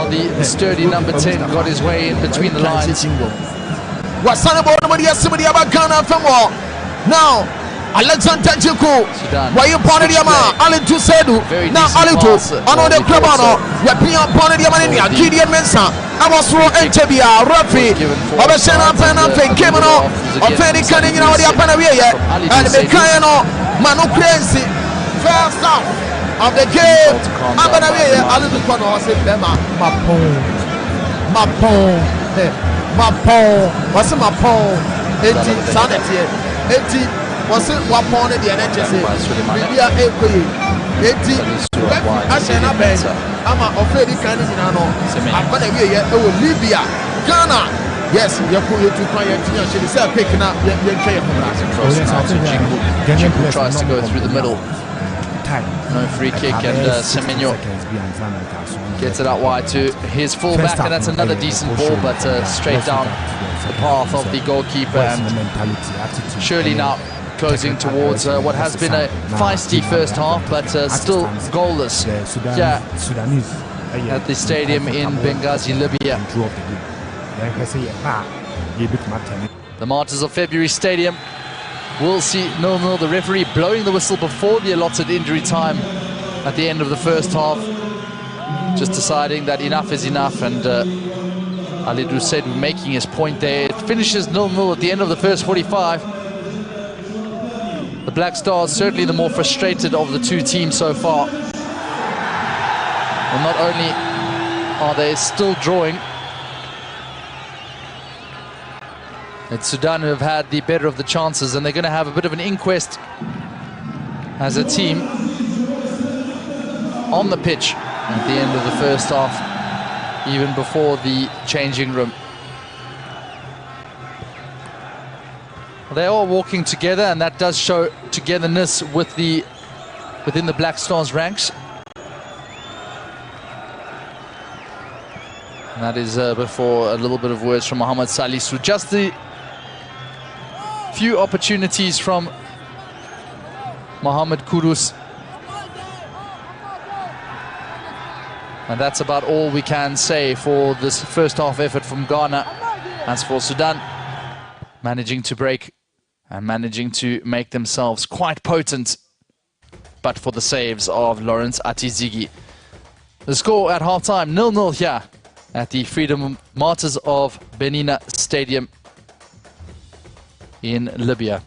the sturdy number 10 got his way in between the lines. Now, Alexander Jiko, why you pointed Yama, Ali to Sedu, now Ali to another Krabano, Yapia pointed Yamania, Gideon Mensa, I was through Entebia, Rafi, Obasena Penampe, Kemano, Offending Cunning in our Panavia, and the Kayano, Manu Crazy, first half of the game. Abanavia, Ali to Kono, said Bema, Mapon, what's my pole? 80 sanity, 80. Was it one point at the NHS? Libya, 80. Ashena Ben, I'm afraid he can't even know. I'm going to be here. Oh, Libya, Ghana. Yes, you're going to try to say, picking up the Jiku tries to go through the middle. No free kick, and Semenyo gets it out wide to his fullback, and that's another decent ball, but straight down the path of the goalkeeper. And surely now closing towards what has been a feisty first half, but still goalless at the stadium in Benghazi, Libya. The Martyrs of February Stadium will see 0-0. The referee blowing the whistle before the allotted injury time at the end of the first half, just deciding that enough is enough, and Ali Doucet making his point there. It finishes 0-0 at the end of the first 45. The Black Stars certainly the more frustrated of the two teams so far. And not only are they still drawing, it's Sudan who have had the better of the chances, and they're going to have a bit of an inquest as a team on the pitch at the end of the first half, even before the changing room. They are walking together, and that does show togetherness within the Black Stars ranks. And that is before a little bit of words from Mohamed Salisu. Just the few opportunities from Mohamed Kudus. And that's about all we can say for this first half effort from Ghana. As for Sudan, managing to break and managing to make themselves quite potent, but for the saves of Lawrence Atizigi. The score at halftime, 0-0 here at the Freedom Martyrs of Benina Stadium in Libya.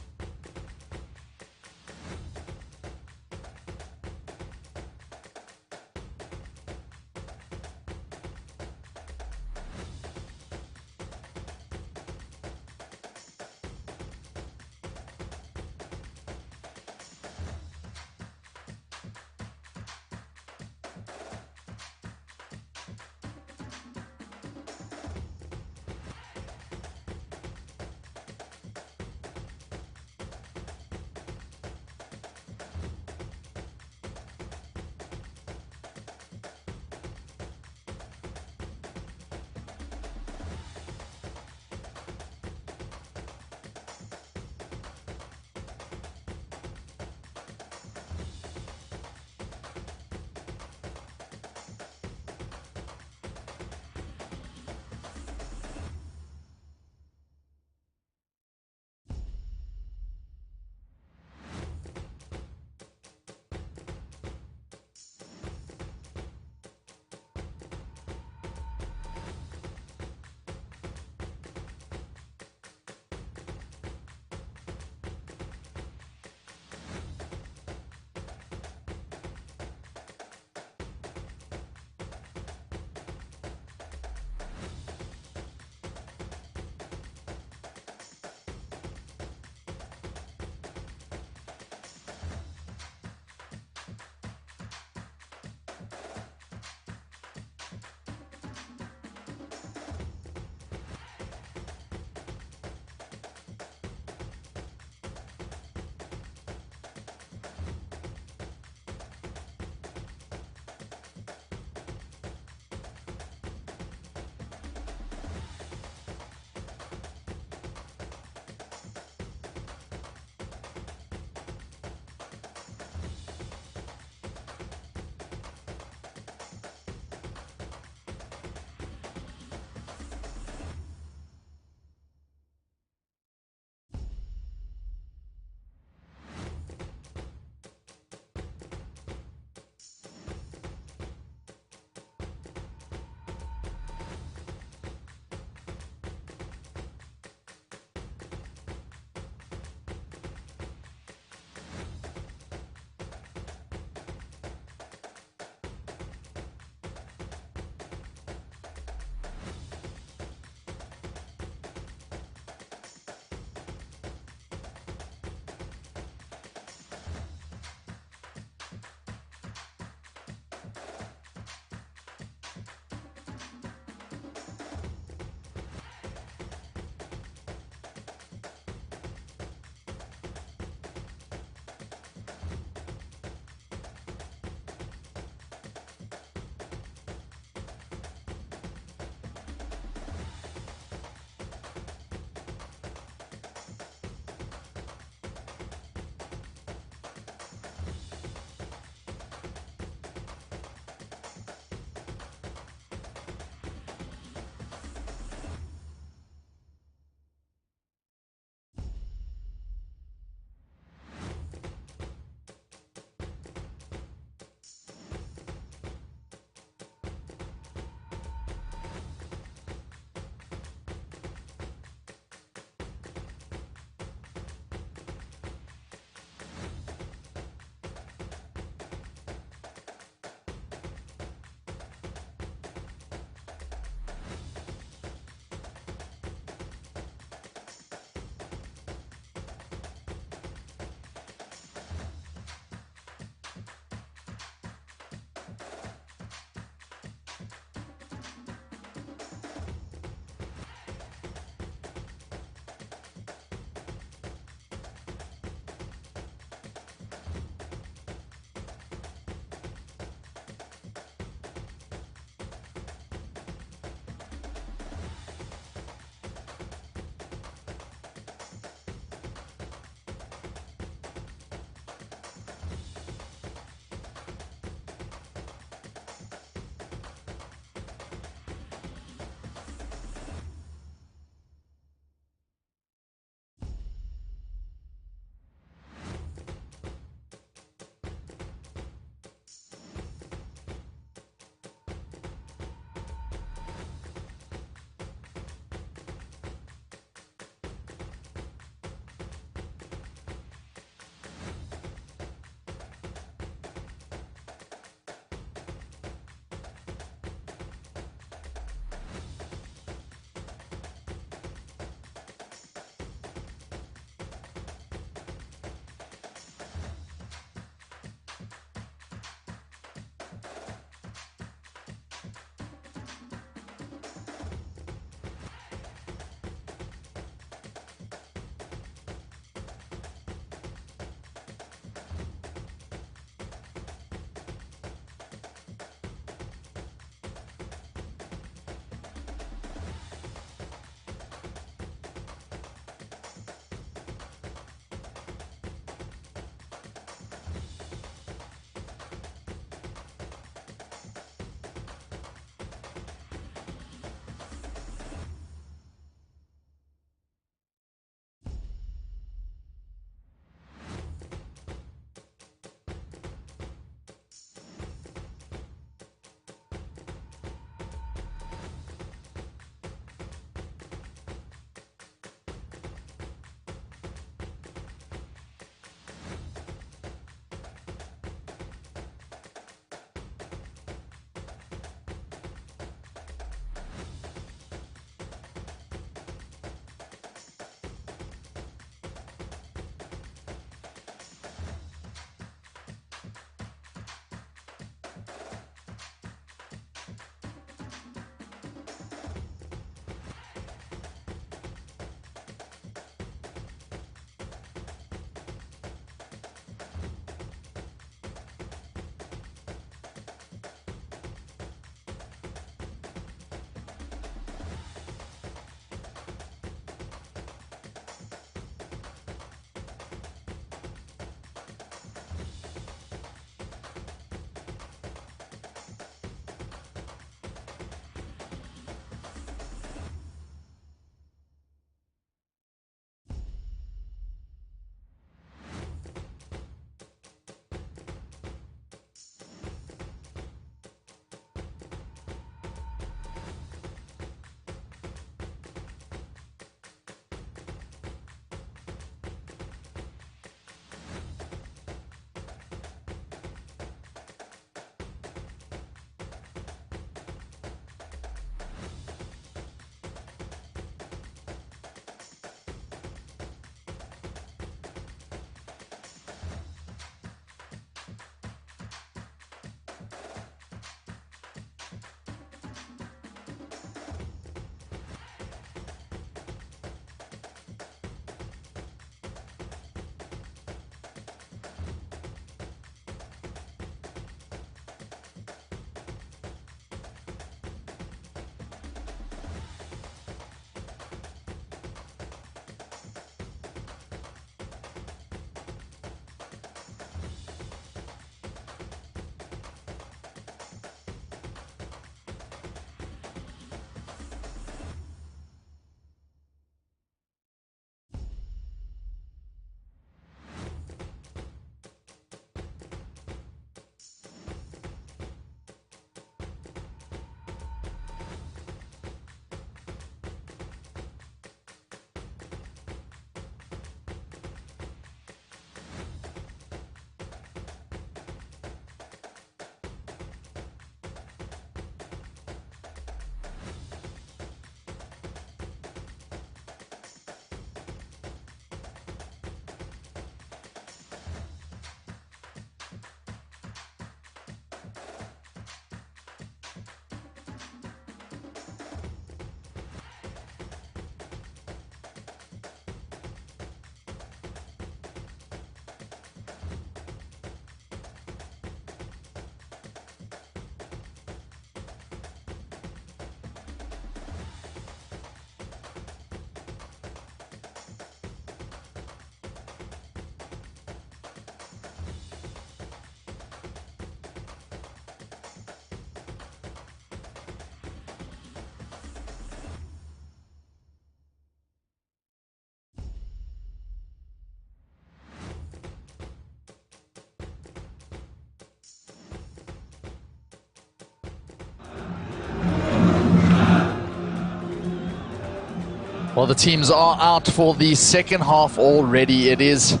Well, the teams are out for the second half already. It is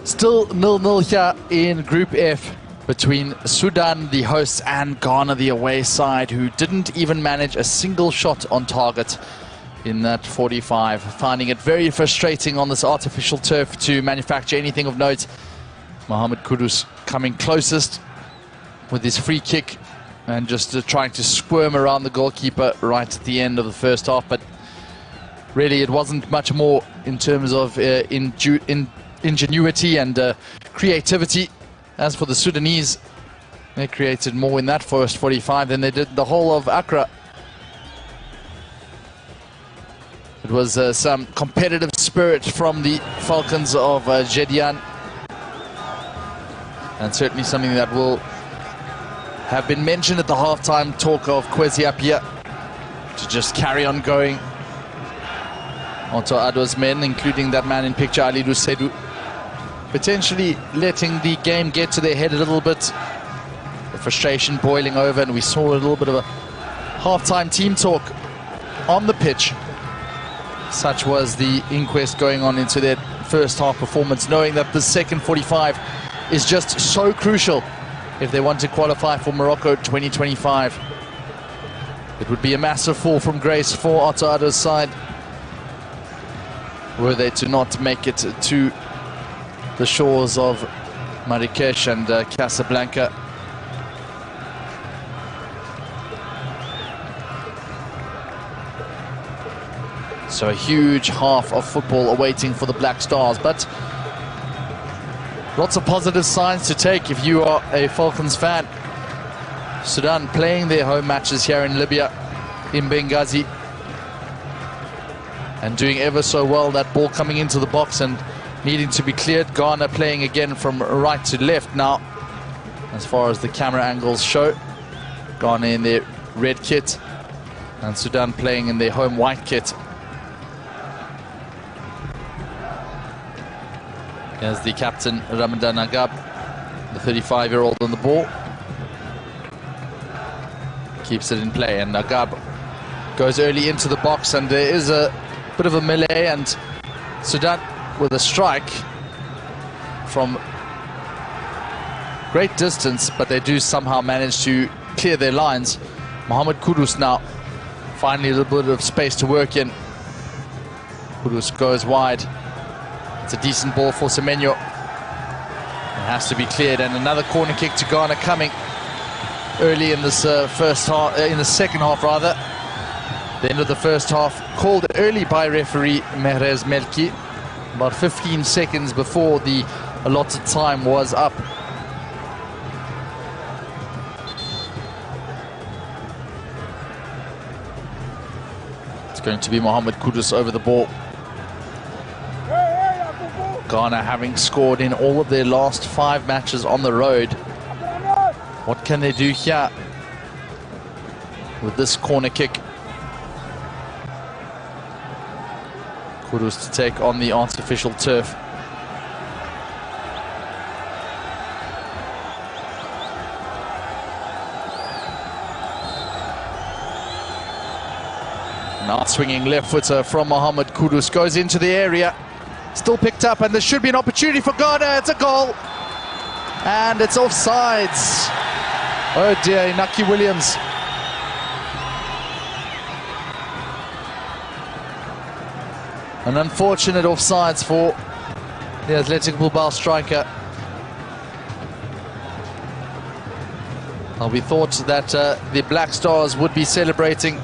still 0-0 here in Group F between Sudan, the hosts, and Ghana, the away side, who didn't even manage a single shot on target in that 45. Finding it very frustrating on this artificial turf to manufacture anything of note. Mohamed Kudus coming closest with his free kick and just trying to squirm around the goalkeeper right at the end of the first half. But really, it wasn't much more in terms of ingenuity and creativity. As for the Sudanese, they created more in that first 45 than they did the whole of Accra. It was some competitive spirit from the Falcons of Jedian, and certainly something that will have been mentioned at the halftime talk of Kwesi Appiah to just carry on going. Otto Addo's men, including that man in picture, Ali Dusedu, potentially letting the game get to their head a little bit. The frustration boiling over, and we saw a little bit of a halftime team talk on the pitch. Such was the inquest going on into their first half performance, knowing that the second 45 is just so crucial if they want to qualify for Morocco 2025. It would be a massive fall from grace for Otto Addo's side were they to not make it to the shores of Marrakesh and Casablanca. So a huge half of football awaiting for the Black Stars, but lots of positive signs to take if you are a Falcons fan. Sudan playing their home matches here in Libya, in Benghazi, and doing ever so well. That ball coming into the box and needing to be cleared. Ghana playing again from right to left now, as far as the camera angles show. Ghana in their red kit, and Sudan playing in their home white kit. There's the captain, Ramadan Agab, the 35-year-old on the ball. Keeps it in play, and Agab goes early into the box, and there is a bit of a melee, and Sudan with a strike from great distance, but they do somehow manage to clear their lines. Mohamed Kudus now finally a little bit of space to work in. Kudus goes wide. It's a decent ball for Semenyo. It has to be cleared, and another corner kick to Ghana coming early in this first half, in the second half rather. The end of the first half called early by referee Mehrez Melki, about 15 seconds before the allotted time was up. It's going to be Mohamed Kudus over the ball. Ghana having scored in all of their last 5 matches on the road. What can they do here with this corner kick? Kudus to take on the artificial turf. Now swinging left footer from Mohamed Kudus, goes into the area. Still picked up, and there should be an opportunity for Ghana. It's a goal, and it's offsides. Oh dear, Inaki Williams. An unfortunate offsides for the Athletic Bilbao striker. Well, we thought that the Black Stars would be celebrating.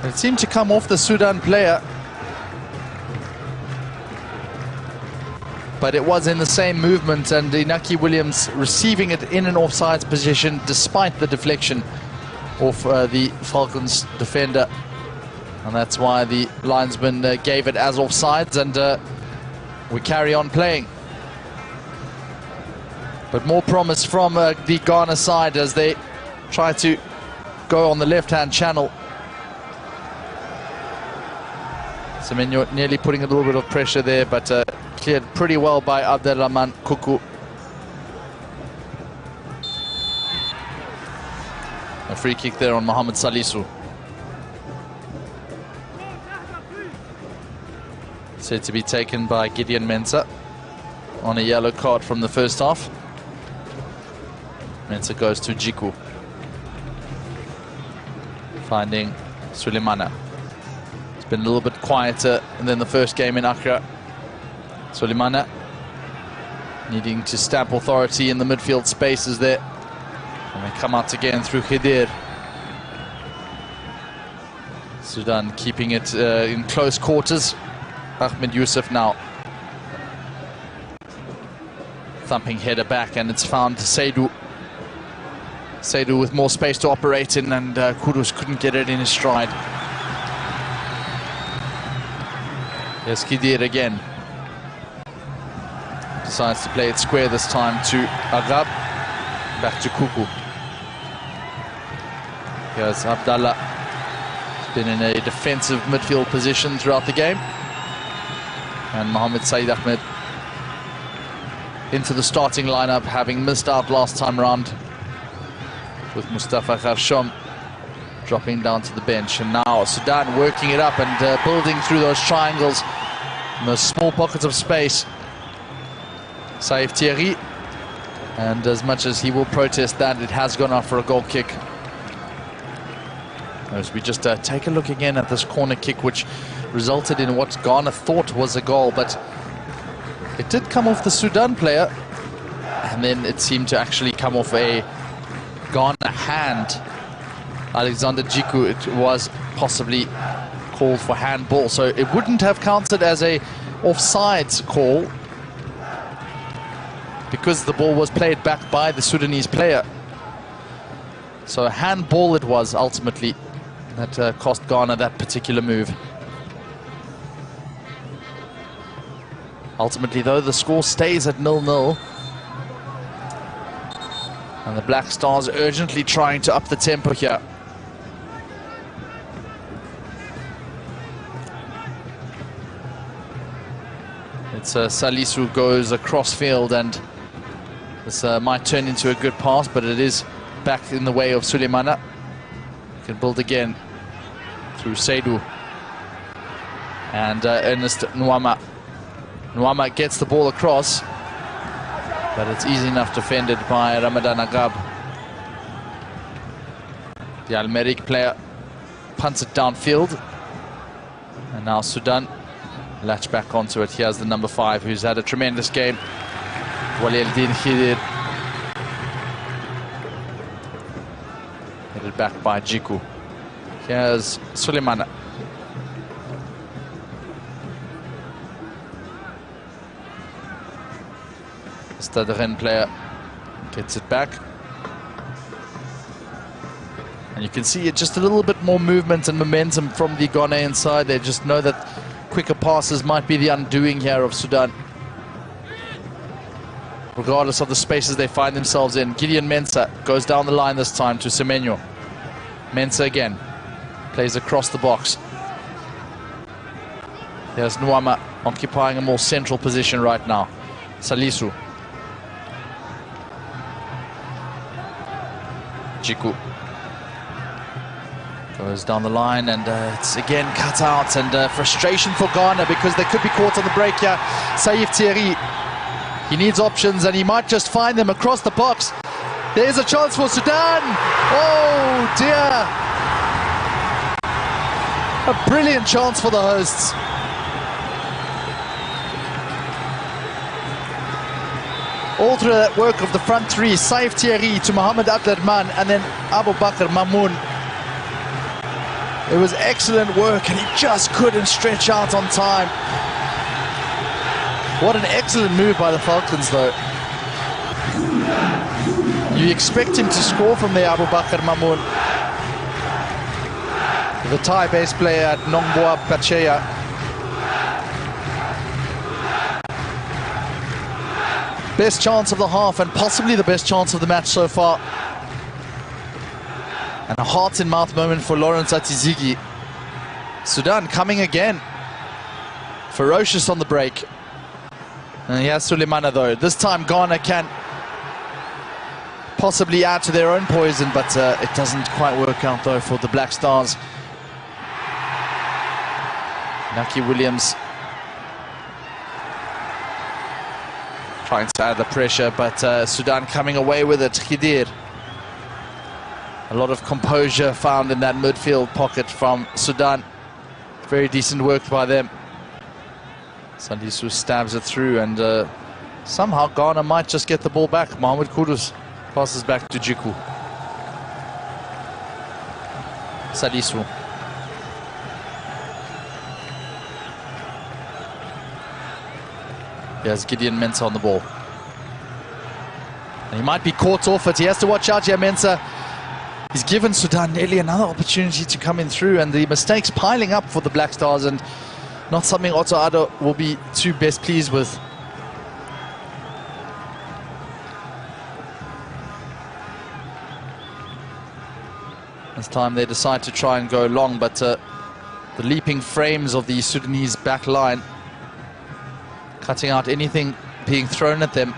It seemed to come off the Sudan player, but it was in the same movement, and Inaki Williams receiving it in an offsides position despite the deflection of the Falcons defender. And that's why the linesman gave it as offsides, and we carry on playing. But more promise from the Ghana side as they try to go on the left-hand channel. Semenyo nearly putting a little bit of pressure there, but cleared pretty well by Abdelrahman Kuku. A free kick there on Mohamed Salisu. Said to be taken by Gideon Mensah on a yellow card from the first half. Mensah goes to Jiku, finding Sulemana. It's been a little bit quieter than the first game in Accra. Sulemana needing to stamp authority in the midfield spaces there. And they come out again through Khidir. Sudan keeping it in close quarters. Ahmed Yusuf now. Thumping header back, and it's found Seydou. Seydou with more space to operate in, and Kudus couldn't get it in his stride. Here's Khidir again. Decides to play it square this time to Agab. Back to Kuku. Here's Abdallah. He's been in a defensive midfield position throughout the game. And Mohamed Said Ahmed into the starting lineup, having missed out last time round, with Mustafa Kharshom dropping down to the bench. And now Sudan working it up and building through those triangles in those small pockets of space. Saif Thierry, and as much as he will protest that, it has gone out for a goal kick. As we just take a look again at this corner kick, which resulted in what Ghana thought was a goal, but it did come off the Sudan player, and then it seemed to actually come off a Ghana hand. Alexander Jiku, it was possibly called for handball, so it wouldn't have counted as a offsides call because the ball was played back by the Sudanese player. So a handball it was ultimately that cost Ghana that particular move. Ultimately, though, the score stays at 0-0. And the Black Stars urgently trying to up the tempo here. It's Salisu goes across field, and this might turn into a good pass, but it is back in the way of Sulemana. Can build again through Seydou. And Ernest Nwama. Nwama gets the ball across, but it's easy enough defended by Ramadan Agab. The Al-Merrikh player punts it downfield, and now Sudan latch back onto it. Here's the number 5, who's had a tremendous game, Walieldin Khidir. Headed back by Jiku. Here's Sulemana. The Rennes player gets it back, and you can see it just a little bit more movement and momentum from the Ghanaian side. They just know that quicker passes might be the undoing here of Sudan, regardless of the spaces they find themselves in. Gideon Mensah goes down the line this time to Semenyo. Mensah again plays across the box. There's Nwama occupying a more central position right now. Salisu. Jiku goes down the line, and it's again cut out, and frustration for Ghana because they could be caught on the break here. Saif Thierry, he needs options, and he might just find them across the box. There's a chance for Sudan. Oh dear, a brilliant chance for the hosts. All through that work of the front three, Saif Thierry to Mohamed Abdelrahman and then Abu Bakr Mamoun. It was excellent work, and he just couldn't stretch out on time. What an excellent move by the Falcons, though. You expect him to score from there, Abu Bakr Mamoun, the Thai base player at Nongboa Pacheya. Best chance of the half, and possibly the best chance of the match so far. And a heart-in-mouth moment for Lawrence Atizigi. Sudan coming again. Ferocious on the break. And he has Sulemana, though. This time Ghana can possibly add to their own poison, but it doesn't quite work out, though, for the Black Stars. Naki Williams trying to add the pressure, but Sudan coming away with it. Khidir. A lot of composure found in that midfield pocket from Sudan. Very decent work by them. Salisu stabs it through, and somehow Ghana might just get the ball back. Mohamed Kudus passes back to Jiku. Salisu. Here's Gideon Mensah on the ball. And he might be caught off it. He has to watch out here, Mensah. He's given Sudan nearly another opportunity to come in through, and the mistakes piling up for the Black Stars, and not something Otto Addo will be too best pleased with. This time they decide to try and go long, but the leaping frames of the Sudanese back line, cutting out anything being thrown at them.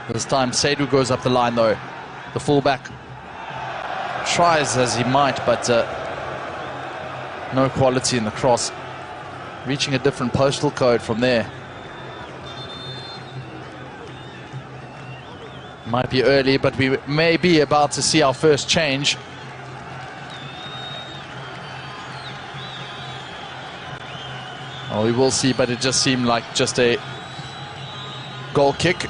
This time Seydou goes up the line though. The fullback tries as he might, but no quality in the cross. Reaching a different postal code from there. Might be early, but we may be about to see our first change. Oh, we will see, but it just seemed like just a goal kick.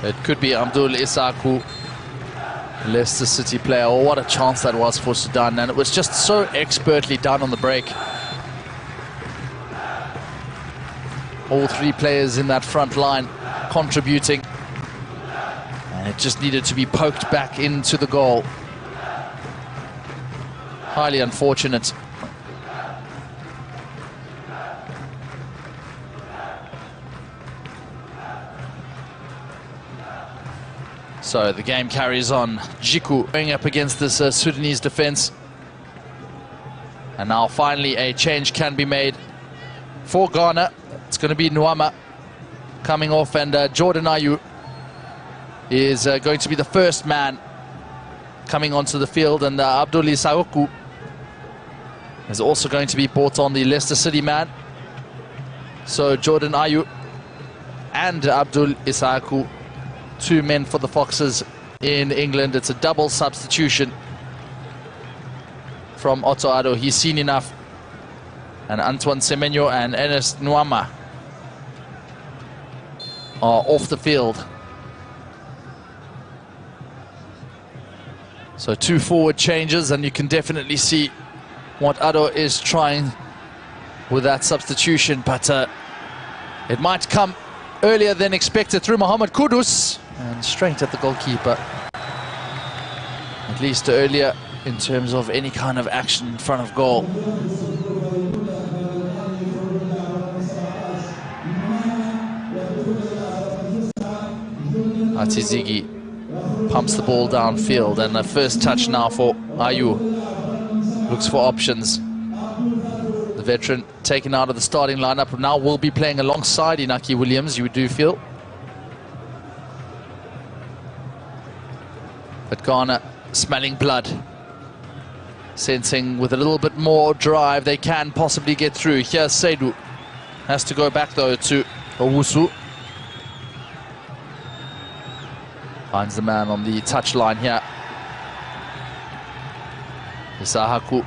It could be Abdul Isaku, Leicester City player. Oh, what a chance that was for Sudan, and it was just so expertly done on the break. All three players in that front line contributing, and it just needed to be poked back into the goal. Highly unfortunate. So the game carries on. Jiku going up against this Sudanese defense. And now finally a change can be made for Ghana. It's going to be Nuama coming off, and Jordan Ayew is going to be the first man coming onto the field, and Abdul Isaku is also going to be brought on, the Leicester City man. So Jordan Ayew and Abdul Isaku, two men for the Foxes in England. It's a double substitution from Otto Addo. He's seen enough. And Antoine Semenyo and Ernest Nuama are off the field. So two forward changes, and you can definitely see what Addo is trying with that substitution, but it might come earlier than expected through Mohamed Kudus, and straight at the goalkeeper. At least earlier in terms of any kind of action in front of goal. Atizigi pumps the ball downfield, and the first touch now for Ayew. Looks for options. The veteran taken out of the starting lineup now will be playing alongside Inaki Williams, you do feel. But Ghana smelling blood, sensing with a little bit more drive they can possibly get through. Here's Seydou. Has to go back though to Owusu. Finds the man on the touchline here. Isahaku.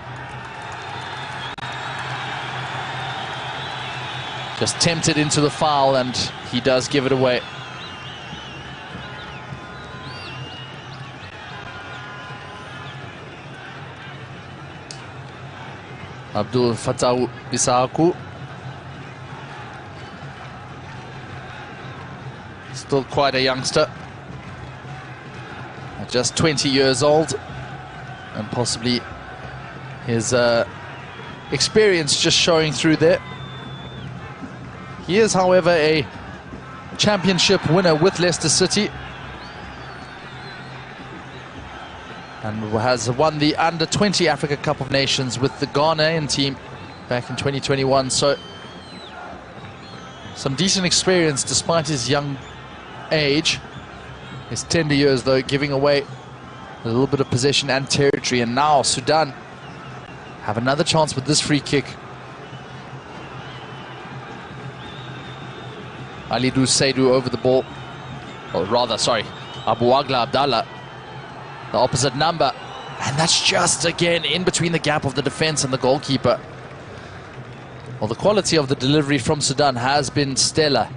Just tempted into the foul, and he does give it away. Abdul Fattah Isahaku. Still quite a youngster. Just 20 years old, and possibly his experience just showing through there. He is, however, a championship winner with Leicester City, and has won the Under-20 Africa Cup of Nations with the Ghanaian team back in 2021. So some decent experience despite his young age. his tender years, though, giving away a little bit of possession and territory. And now Sudan have another chance with this free kick. Alidou Seydou over the ball. Or rather, sorry, Abuagla Abdallah, the opposite number. And that's just, again, in between the gap of the defense and the goalkeeper. Well, the quality of the delivery from Sudan has been stellar.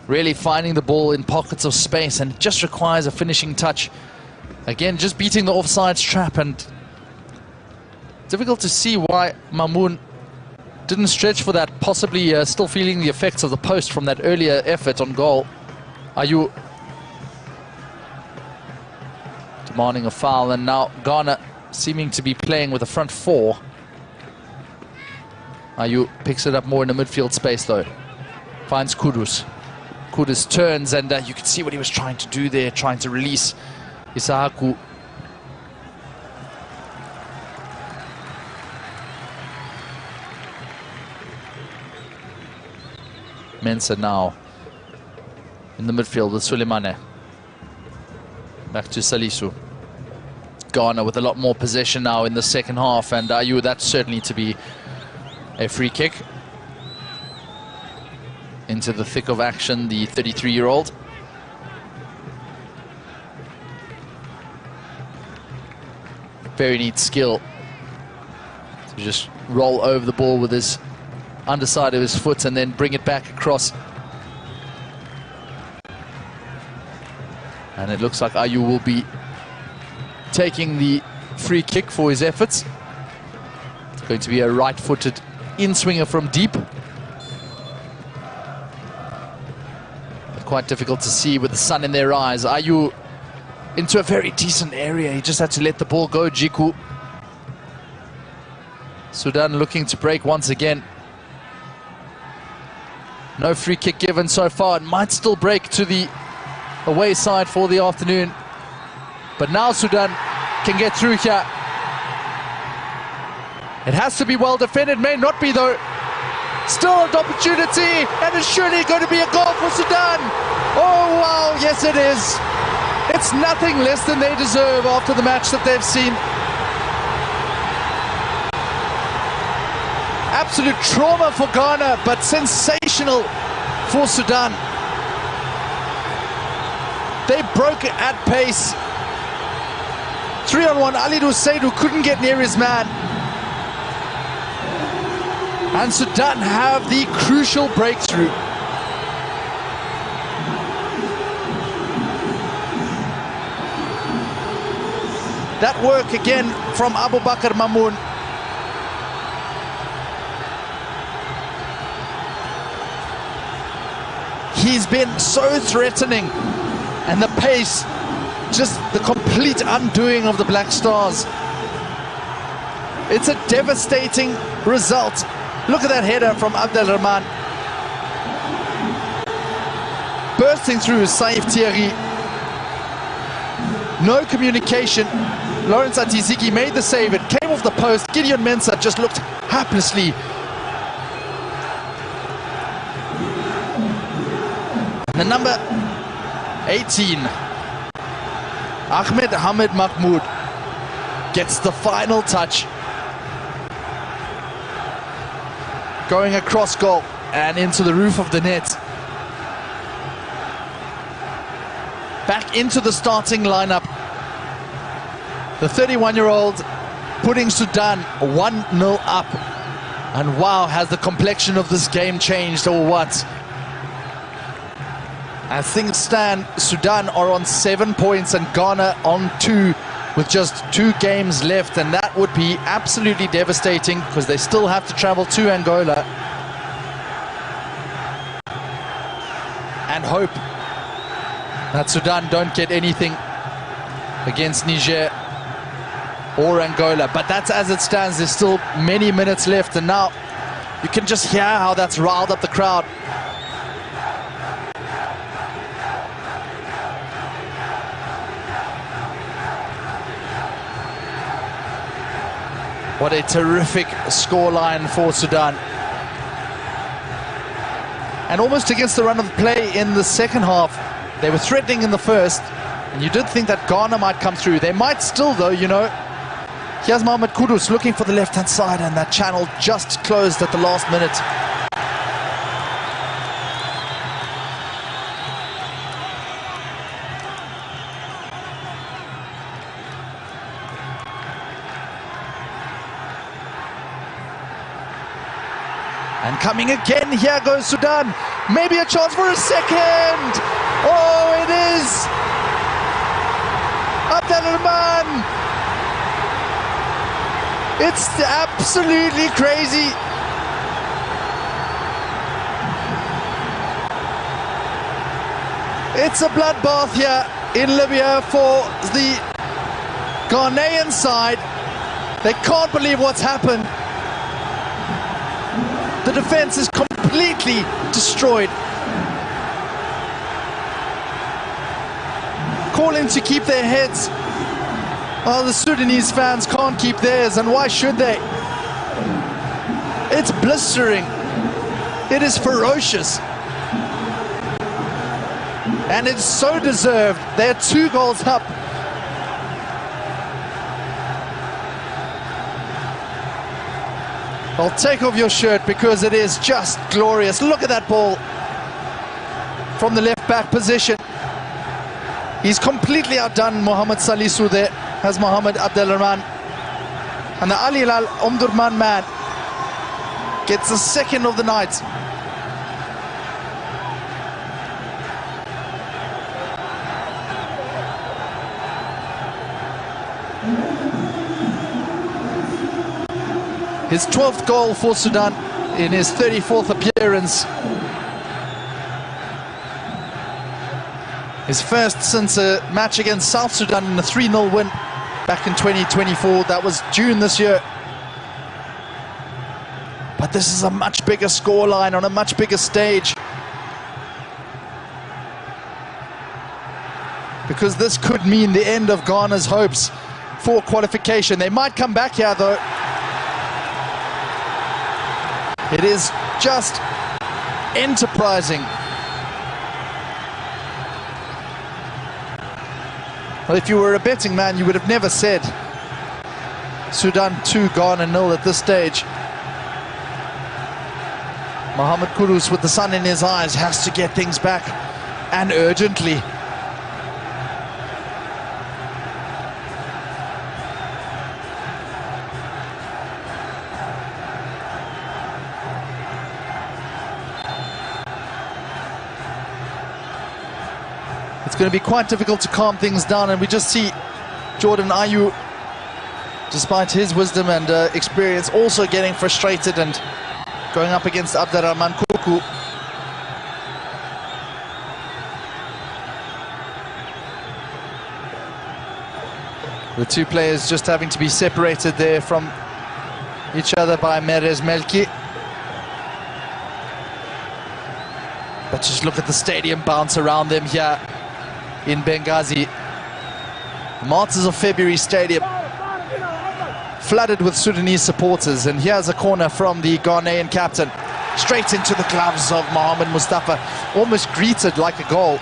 Really finding the ball in pockets of space, and it just requires a finishing touch. Again, just beating the offsides trap, and difficult to see why Mamoun didn't stretch for that, possibly still feeling the effects of the post from that earlier effort on goal. Ayew demanding a foul, and now Ghana seeming to be playing with a front four. Ayew picks it up more in the midfield space though. Finds Kudus. Kudus turns, and you can see what he was trying to do there, trying to release Isahaku. Mensah now in the midfield with Sulemane. Back to Salisu. Ghana with a lot more possession now in the second half, and Ayew, that's certainly to be a free kick. Into the thick of action, the 33-year-old. Very neat skill to just roll over the ball with his underside of his foot and then bring it back across. And it looks like Ayew will be taking the free kick for his efforts. It's going to be a right-footed in-swinger from deep. Quite difficult to see with the sun in their eyes. Ayew into a very decent area. He just had to let the ball go, Jiku. Sudan looking to break once again. No free kick given so far. It might still break to the away side for the afternoon. But now Sudan can get through here. It has to be well defended. May not be though. Still an opportunity, and it's surely going to be a goal for Sudan. Oh wow, yes it is. It's nothing less than they deserve after the match that they've seen. Absolute trauma for Ghana, but sensational for Sudan. They broke at pace. 3-on-1, Alidou Seydou couldn't get near his man. And Sudan have the crucial breakthrough. That work again from Abubakar Mamoun. He's been so threatening, and the pace, just the complete undoing of the Black Stars. It's a devastating result. Look at that header from Abdel Rahman. Bursting through Saif Thierry. No communication. Lawrence Atiziki made the save. It came off the post. Gideon Mensah just looked haplessly. And the number 18, Ahmed Hamid Mahmoud, gets the final touch. Going across goal and into the roof of the net. Back into the starting lineup. The 31-year-old putting Sudan 1-0 up. And wow, has the complexion of this game changed or what? As things stand, Sudan are on 7 points and Ghana on 2. With just 2 games left, and that would be absolutely devastating because they still have to travel to Angola and hope that Sudan don't get anything against Niger or Angola. But that's as it stands. There's still many minutes left, and now you can just hear how that's riled up the crowd. What a terrific scoreline for Sudan. and almost against the run of play in the second half. They were threatening in the first, and you did think that Ghana might come through. They might still, though, you know. Here's Mohamed Kudus looking for the left-hand side, and that channel just closed at the last minute. And coming again, here goes Sudan. Maybe a chance for a second. Oh, it is Abdelrahman. It's absolutely crazy. It's a bloodbath here in Libya for the Ghanaian side. They can't believe what's happened. The defense is completely destroyed. Calling to keep their heads. Well, the Sudanese fans can't keep theirs, and why should they? It's blistering. It is ferocious. And it's so deserved. They're 2 goals up. Well, take off your shirt because it is just glorious. Look at that ball from the left back position. He's completely outdone Mohamed Salisu there, as Mohamed Abdelrahman. And the Al Hilal Omdurman man gets the second of the night. His 12th goal for Sudan in his 34th appearance. His first since a match against South Sudan in a 3-0 win back in 2024. That was June this year. But this is a much bigger scoreline on a much bigger stage. Because this could mean the end of Ghana's hopes for qualification. They might come back here though. It is just enterprising. Well, if you were a betting man, you would have never said Sudan 2, Ghana 0 at this stage. Mohamed Kudus, with the sun in his eyes, has to get things back, and urgently. It's going to be quite difficult to calm things down, and we just see Jordan Ayew, despite his wisdom and experience, also getting frustrated and going up against Abdelrahman Kuku. The 2 players just having to be separated there from each other by Merez Melki. But just look at the stadium bounce around them here in Benghazi. Martyrs of February Stadium flooded with Sudanese supporters, and here's a corner from the Ghanaian captain, straight into the gloves of Mohamed Mustafa, almost greeted like a goal.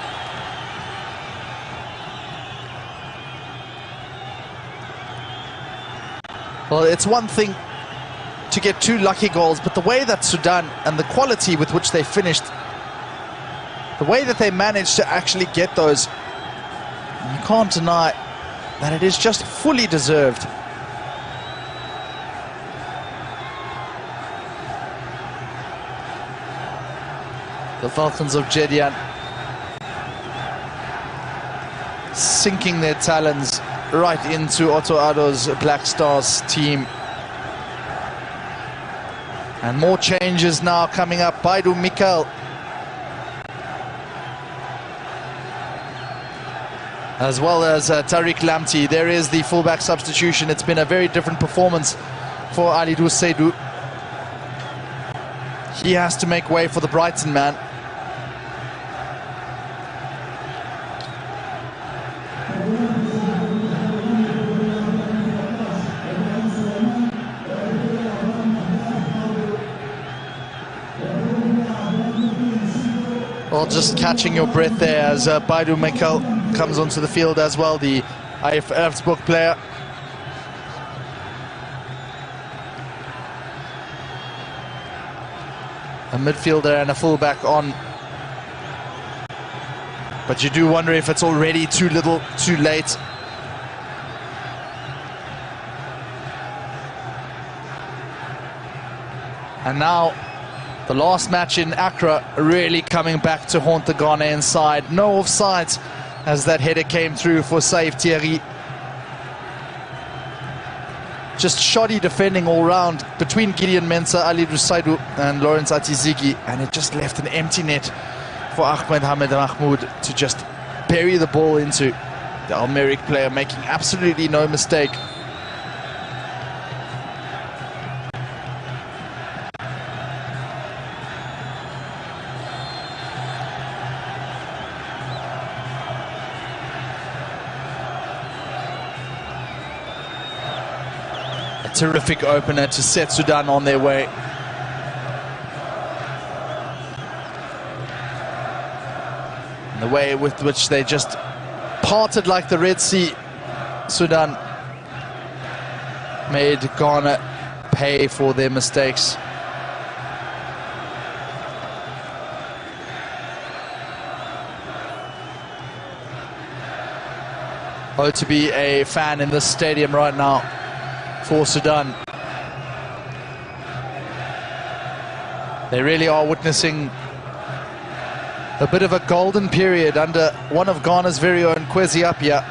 Well, it's one thing to get 2 lucky goals, but the way that Sudan and the quality with which they finished, the way that they managed to actually get those, you can't deny that it is just fully deserved. The Falcons of Jedian sinking their talons right into Otto Addo's Black Stars team. And more changes now coming up. Baidu Mikkel as well as Tariq Lamti. There is the fullback substitution. It's been a very different performance for Alidou Seydou. He has to make way for the Brighton man. Well, just catching your breath there as Baidu Mekel comes onto the field as well, the AFCON player. A midfielder and a fullback on. But you do wonder if it's already too little, too late. And now, the last match in Accra really coming back to haunt the Ghanaian side. No offsides as that header came through for Saif Thierry. Just shoddy defending all round between Gideon Mensah, Ali Rusaidu and Lawrence Atizigi, and it just left an empty net for Ahmed Hamed Mahmoud to just bury the ball into the Almeric player, making absolutely no mistake. Terrific opener to set Sudan on their way. And the way with which they just parted like the Red Sea, Sudan made Ghana pay for their mistakes. Oh, to be a fan in this stadium right now for Sudan. They really are witnessing a bit of a golden period under one of Ghana's very own Kwesi Appiah.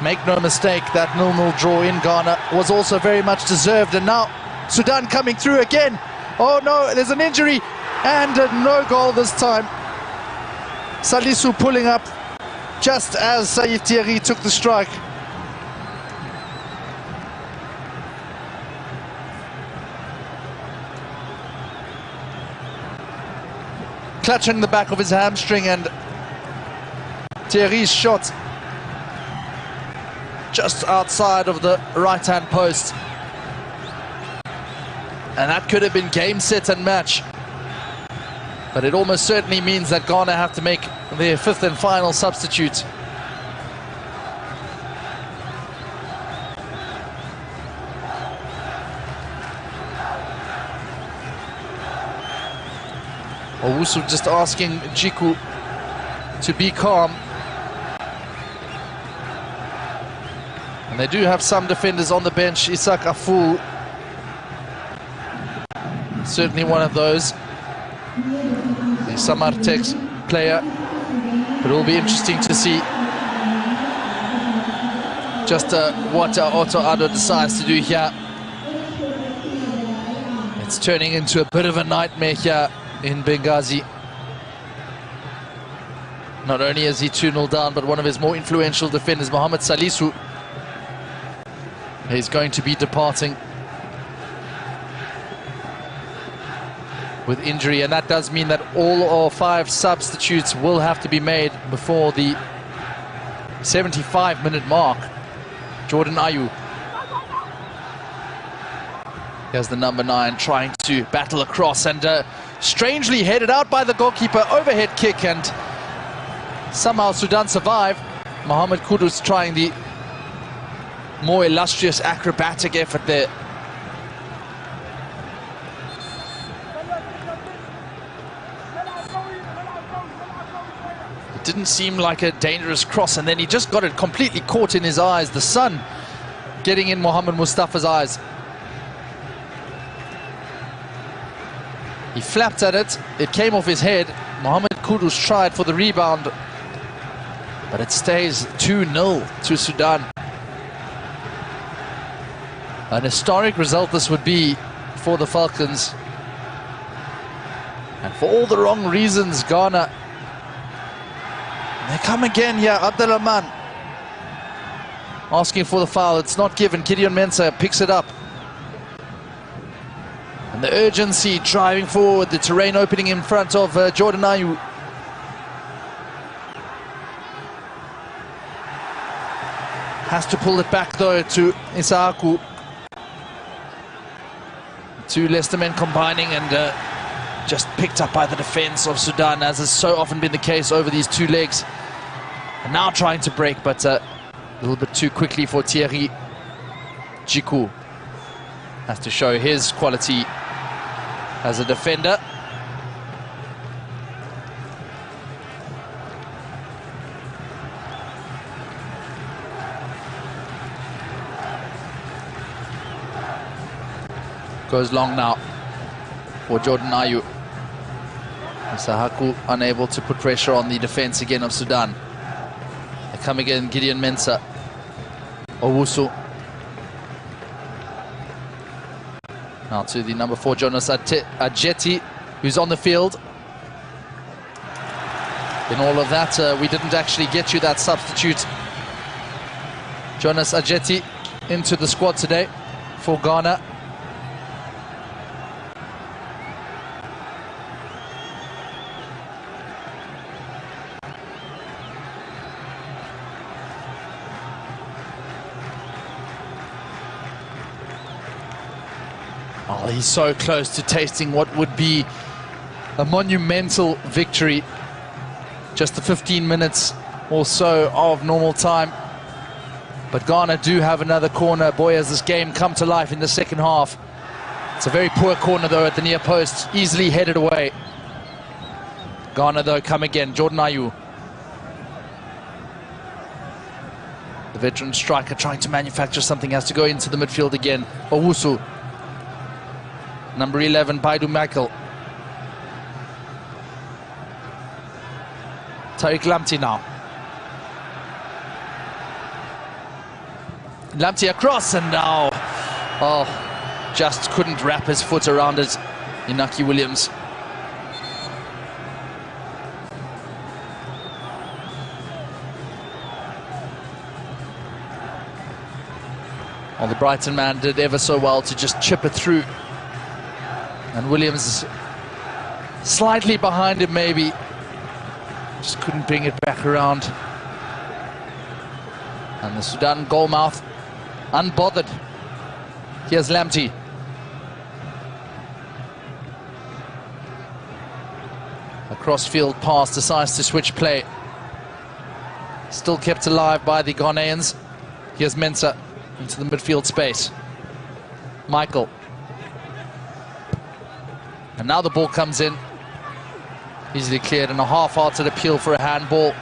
Make no mistake, that 0-0 draw in Ghana was also very much deserved, and now Sudan coming through again. Oh no, there's an injury and no goal this time. Salisu pulling up just as Saif Thierry took the strike. Clutching the back of his hamstring, and Thierry's shot just outside of the right-hand post. And that could have been game, set and match. But it almost certainly means that Ghana have to make their fifth and final substitute. Owusu just asking Jiku to be calm. And they do have some defenders on the bench. Isak Aful, certainly one of those. The Samartex player. But it will be interesting to see just what Otto Addo decides to do here. It's turning into a bit of a nightmare here in Benghazi. Not only is he 2-0 down, but one of his more influential defenders, Mohamed Salisu, is going to be departing with injury, and that does mean that all 5 substitutes will have to be made before the 75-minute mark. Jordan Ayew, here's the number 9 trying to battle across, and strangely headed out by the goalkeeper. Overhead kick, and somehow Sudan survive. Mohamed Kudus trying the more illustrious acrobatic effort there. It didn't seem like a dangerous cross, and then he just got it completely caught in his eyes. The sun getting in Mohamed Mustafa's eyes. He flapped at it, it came off his head. Mohamed Kudus tried for the rebound, but it stays 2-0 to Sudan. An historic result this would be for the Falcons. And for all the wrong reasons, Ghana. They come again here, Abdelrahman asking for the foul. It's not given. Gideon Mensah picks it up. And the urgency driving forward, the terrain opening in front of Jordan Ayew. Has to pull it back though to Isaaku. Two Leicester men combining and just picked up by the defense of Sudan, as has so often been the case over these two legs. And now trying to break, but a little bit too quickly for Thierry Djikou. Has to show his quality as a defender. Goes long now for Jordan Ayew. Isahaku unable to put pressure on the defense again of Sudan. They come again, Gideon Mensah. Owusu. Now to the number 4, Jonas Adjeti, who's on the field. In all of that, we didn't actually get you that substitute. Jonas Adjeti into the squad today for Ghana. Oh, he's so close to tasting what would be a monumental victory. Just the 15 minutes or so of normal time. But Ghana do have another corner. Boy, has this game come to life in the second half. It's a very poor corner, though, at the near post. Easily headed away. Ghana, though, come again. Jordan Ayew. The veteran striker trying to manufacture something, has to go into the midfield again. Owusu. Number 11, Baidu Michael. Tariq Lamptey now. Lamptey across, and now, just couldn't wrap his foot around it. Inaki Williams. Well, the Brighton man did ever so well to just chip it through. And Williams slightly behind him, maybe. Just couldn't bring it back around. And the Sudan goalmouth, unbothered. Here's Lamptey. A cross-field pass, decides to switch play. Still kept alive by the Ghanaians. Here's Mensah into the midfield space. Michael. And now the ball comes in. Easily cleared, and a half-hearted appeal for a handball.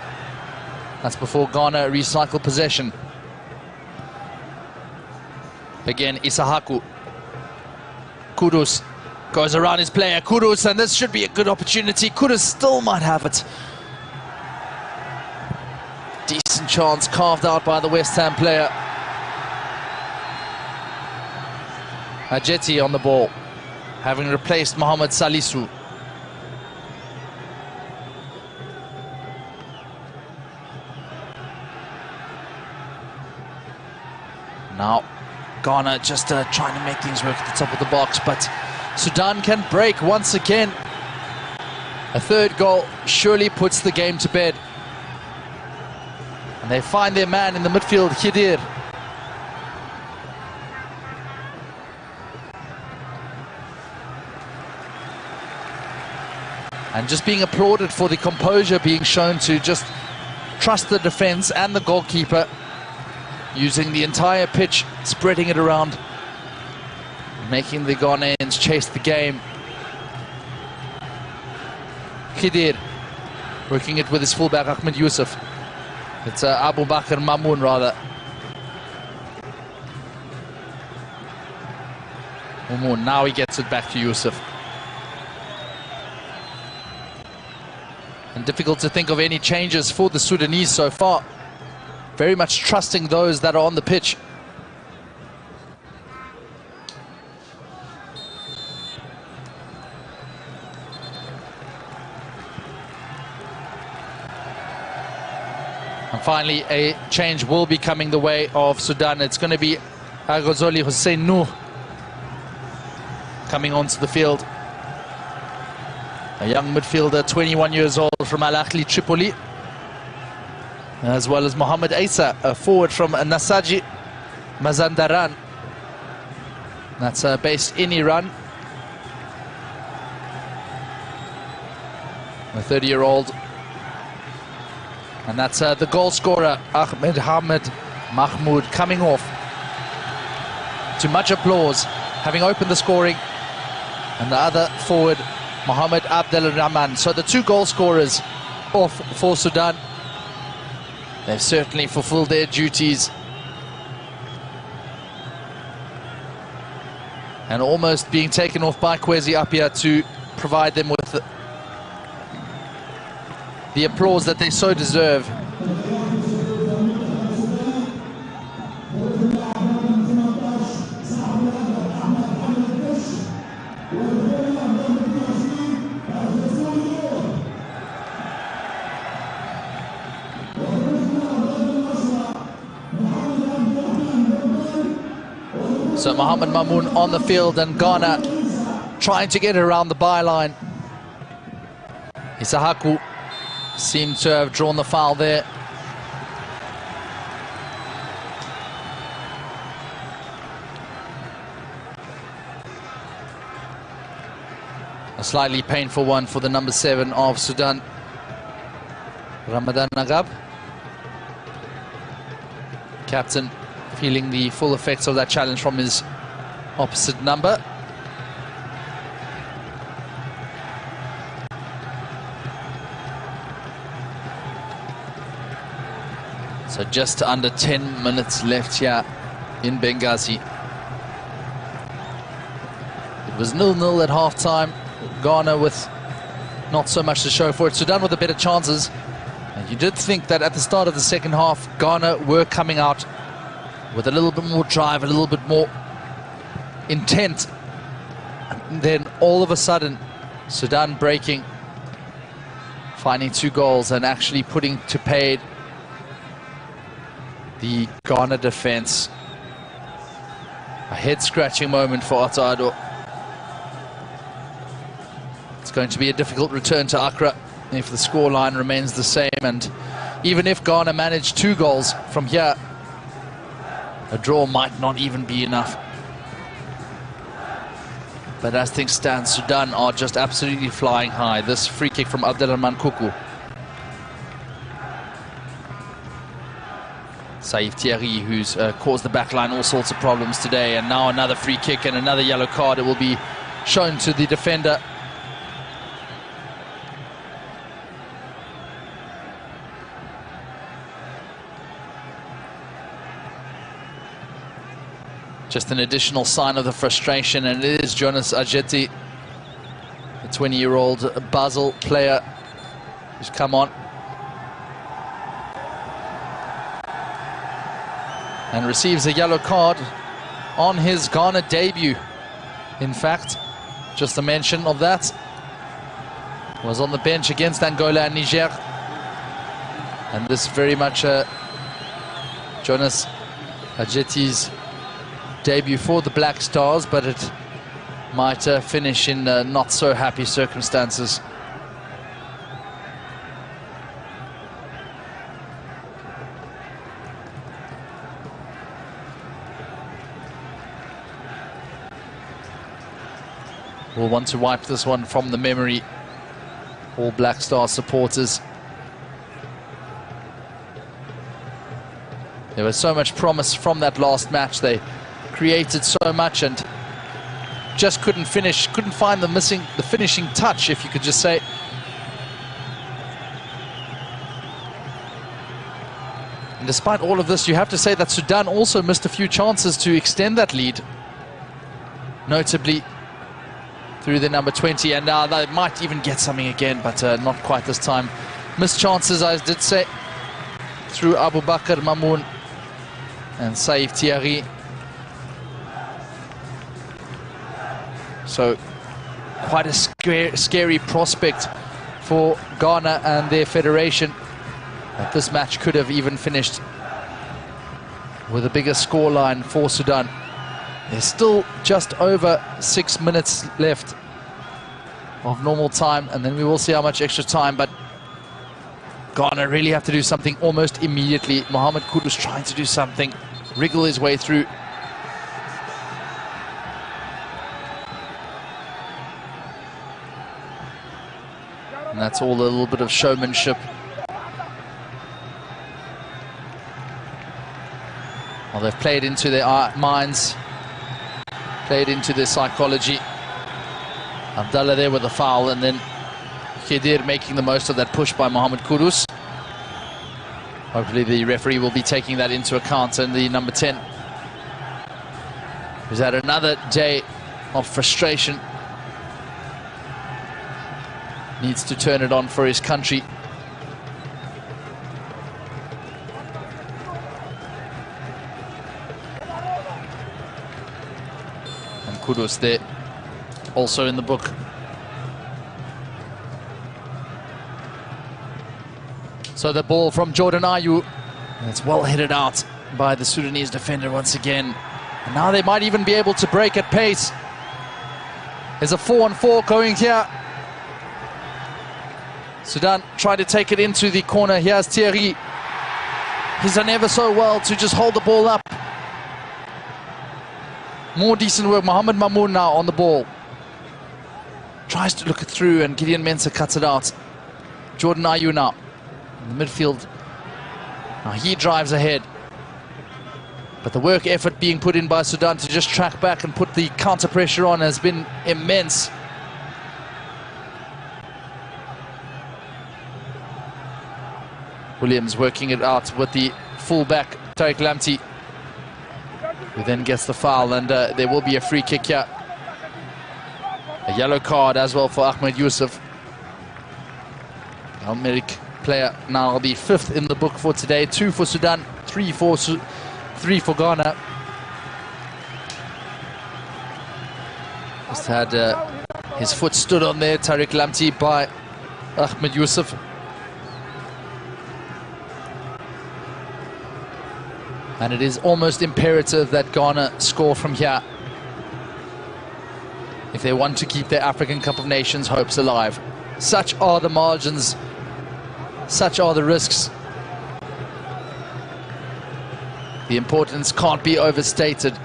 That's before Ghana recycle possession. Again, Isahaku. Kudus goes around his player. Kudus, and this should be a good opportunity. Kudus still might have it. Decent chance carved out by the West Ham player. Adjeti on the ball, having replaced Mohamed Salisu. Now, Ghana just trying to make things work at the top of the box, but Sudan can break once again. A third goal surely puts the game to bed. And they find their man in the midfield, Khidir. And just being applauded for the composure being shown to just trust the defense and the goalkeeper, using the entire pitch, spreading it around, making the Ghanaians chase the game. Khidir working it with his fullback Ahmed Yusuf. It's Abu Bakr Mamoun, rather. Mamoun, now he gets it back to Yusuf. And difficult to think of any changes for the Sudanese so far. Very much trusting those that are on the pitch. And finally, a change will be coming the way of Sudan. It's going to be Agozoli Hussein Nuh coming onto the field. A young midfielder, 21 years old, from Al Ahly Tripoli, as well as Mohamed Isa, a forward from Nasaji Mazandaran. That's based in Iran. the 30-year-old. And that's the goal scorer, Ahmed Hamid Mahmoud, coming off to much applause, having opened the scoring. And the other forward, Mohamed Abdel Rahman. So the two goal scorers off for Sudan. They've certainly fulfilled their duties. And almost being taken off by Kwesi Appiah to provide them with the applause that they so deserve. So Mohamed Mamoun on the field, and Ghana trying to get around the byline. Isahaku seemed to have drawn the foul there. A slightly painful one for the number 7 of Sudan, Ramadan Nagab. Captain feeling the full effects of that challenge from his opposite number. So just under 10 minutes left here in Benghazi. It was 0-0 at half-time. Ghana with not so much to show for it. Sudan with the better chances. And you did think that at the start of the second half, Ghana were coming out with a little bit more drive, a little bit more intent. And then all of a sudden, Sudan breaking, finding 2 goals and actually putting to paid the Ghana defense. A head-scratching moment for Otto Addo. It's going to be a difficult return to Accra if the scoreline remains the same, and even if Ghana manage 2 goals from here, a draw might not even be enough. But as things stand, Sudan are just absolutely flying high. This free kick from Abdelrahman Kuku. Saif Thierry, who's caused the backline all sorts of problems today, and now another free kick and another yellow card. It will be shown to the defender. Just an additional sign of the frustration, and it is Jonas Ajeti, the 20-year-old Basel player who's come on and receives a yellow card on his Ghana debut. In fact, just a mention of that, was on the bench against Angola and Niger, and this very much Jonas Ajeti's debut for the Black Stars, but it might finish in not so happy circumstances. We'll want to wipe this one from the memory, all Black Star supporters. There was so much promise from that last match. They created so much and just couldn't finish, couldn't find the finishing touch, if you could just say. And despite all of this, you have to say that Sudan also missed a few chances to extend that lead, notably through the number 20, and now they might even get something again, but not quite this time. Missed chances, I did say, through Abu Bakr Mamoun and Saif Thierry. So quite a scary prospect for Ghana and their federation, that this match could have even finished with a bigger scoreline for Sudan. There's still just over 6 minutes left of normal time, and then we will see how much extra time, but Ghana really have to do something almost immediately. Mohamed Kudus trying to do something, wriggle his way through. And that's all a little bit of showmanship. Well, they've played into their minds, played into their psychology. Abdallah there with a foul, and then Khidir making the most of that push by Mohamed Kudus. Hopefully the referee will be taking that into account, and the number 10 who's had another day of frustration needs to turn it on for his country. And Kudus there, also in the book. So the ball from Jordan Ayew, and it's well headed out by the Sudanese defender once again. And now they might even be able to break at pace. There's a 4-on-4 going here. Sudan trying to take it into the corner. Here's Thierry. He's done ever so well to just hold the ball up. More decent work. Mohamed Mamoun now on the ball. Tries to look it through, and Gideon Mensah cuts it out. Jordan Ayew now in the midfield. Now he drives ahead. But the work effort being put in by Sudan to just track back and put the counter pressure on has been immense. Williams working it out with the fullback Tariq Lamptey, who then gets the foul, and there will be a free kick here. A yellow card as well for Ahmed Yusuf. Al-Merik player now the 5th in the book for today. 2 for Sudan, 3 for Ghana. Just had his foot stood on there, Tariq Lamptey, by Ahmed Yusuf. And it is almost imperative that Ghana score from here if they want to keep their African Cup of Nations hopes alive. Such are the margins, such are the risks. The importance can't be overstated.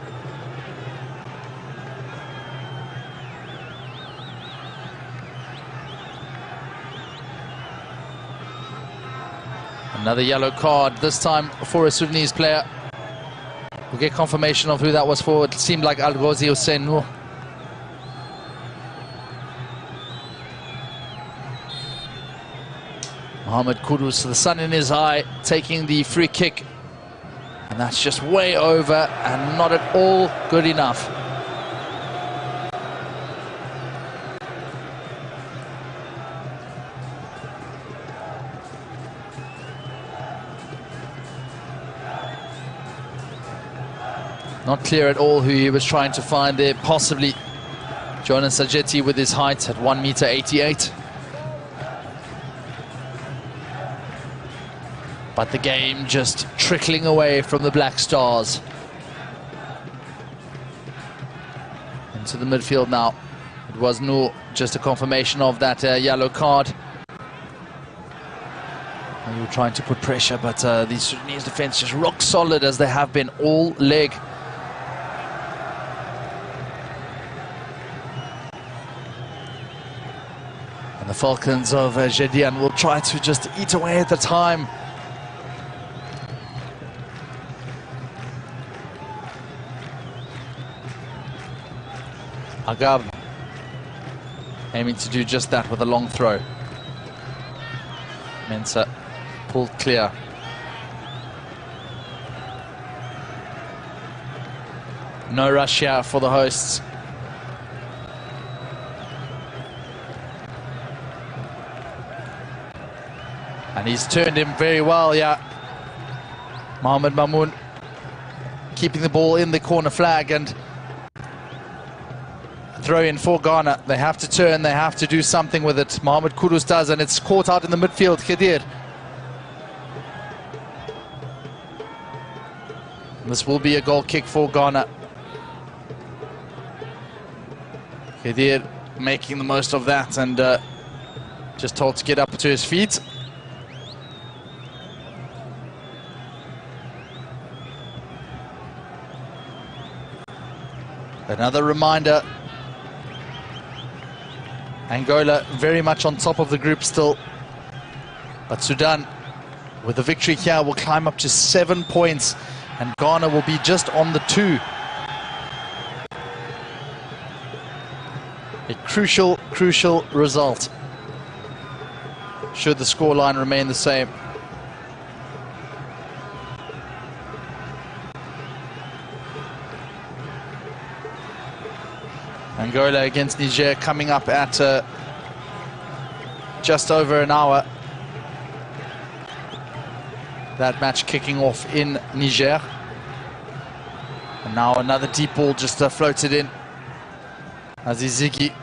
Another yellow card, this time for a Sudanese player. We'll get confirmation of who that was for. It seemed like Al-Ghazi Hussein Noor. Mohamed Kudus, the sun in his eye, taking the free kick. And that's just way over and not at all good enough. Not clear at all who he was trying to find there. Possibly Jonas Sajeti with his height at 1.88 m. But the game just trickling away from the Black Stars. Into the midfield now. It was no just a confirmation of that yellow card. And you were trying to put pressure, but the Sudanese defense just rock solid as they have been all leg. The Falcons of Jedian will try to just eat away at the time. Agab aiming to do just that with a long throw. Mensah pulled clear. No rush here for the hosts. And he's turned him very well, yeah. Mohamed Mamoun keeping the ball in the corner flag, and throw in for Ghana. They have to turn, they have to do something with it. Mohamed Kudus does, and it's caught out in the midfield. Khidir. This will be a goal kick for Ghana. Khidir making the most of that, and just told to get up to his feet. Another reminder Angola very much on top of the group still. But Sudan, with the victory here, will climb up to 7 points. And Ghana will be just on the 2. A crucial, crucial result, should the scoreline remain the same. Angola against Niger coming up at just over an hour. That match kicking off in Niger. And now another deep ball just floated in. Azizigi.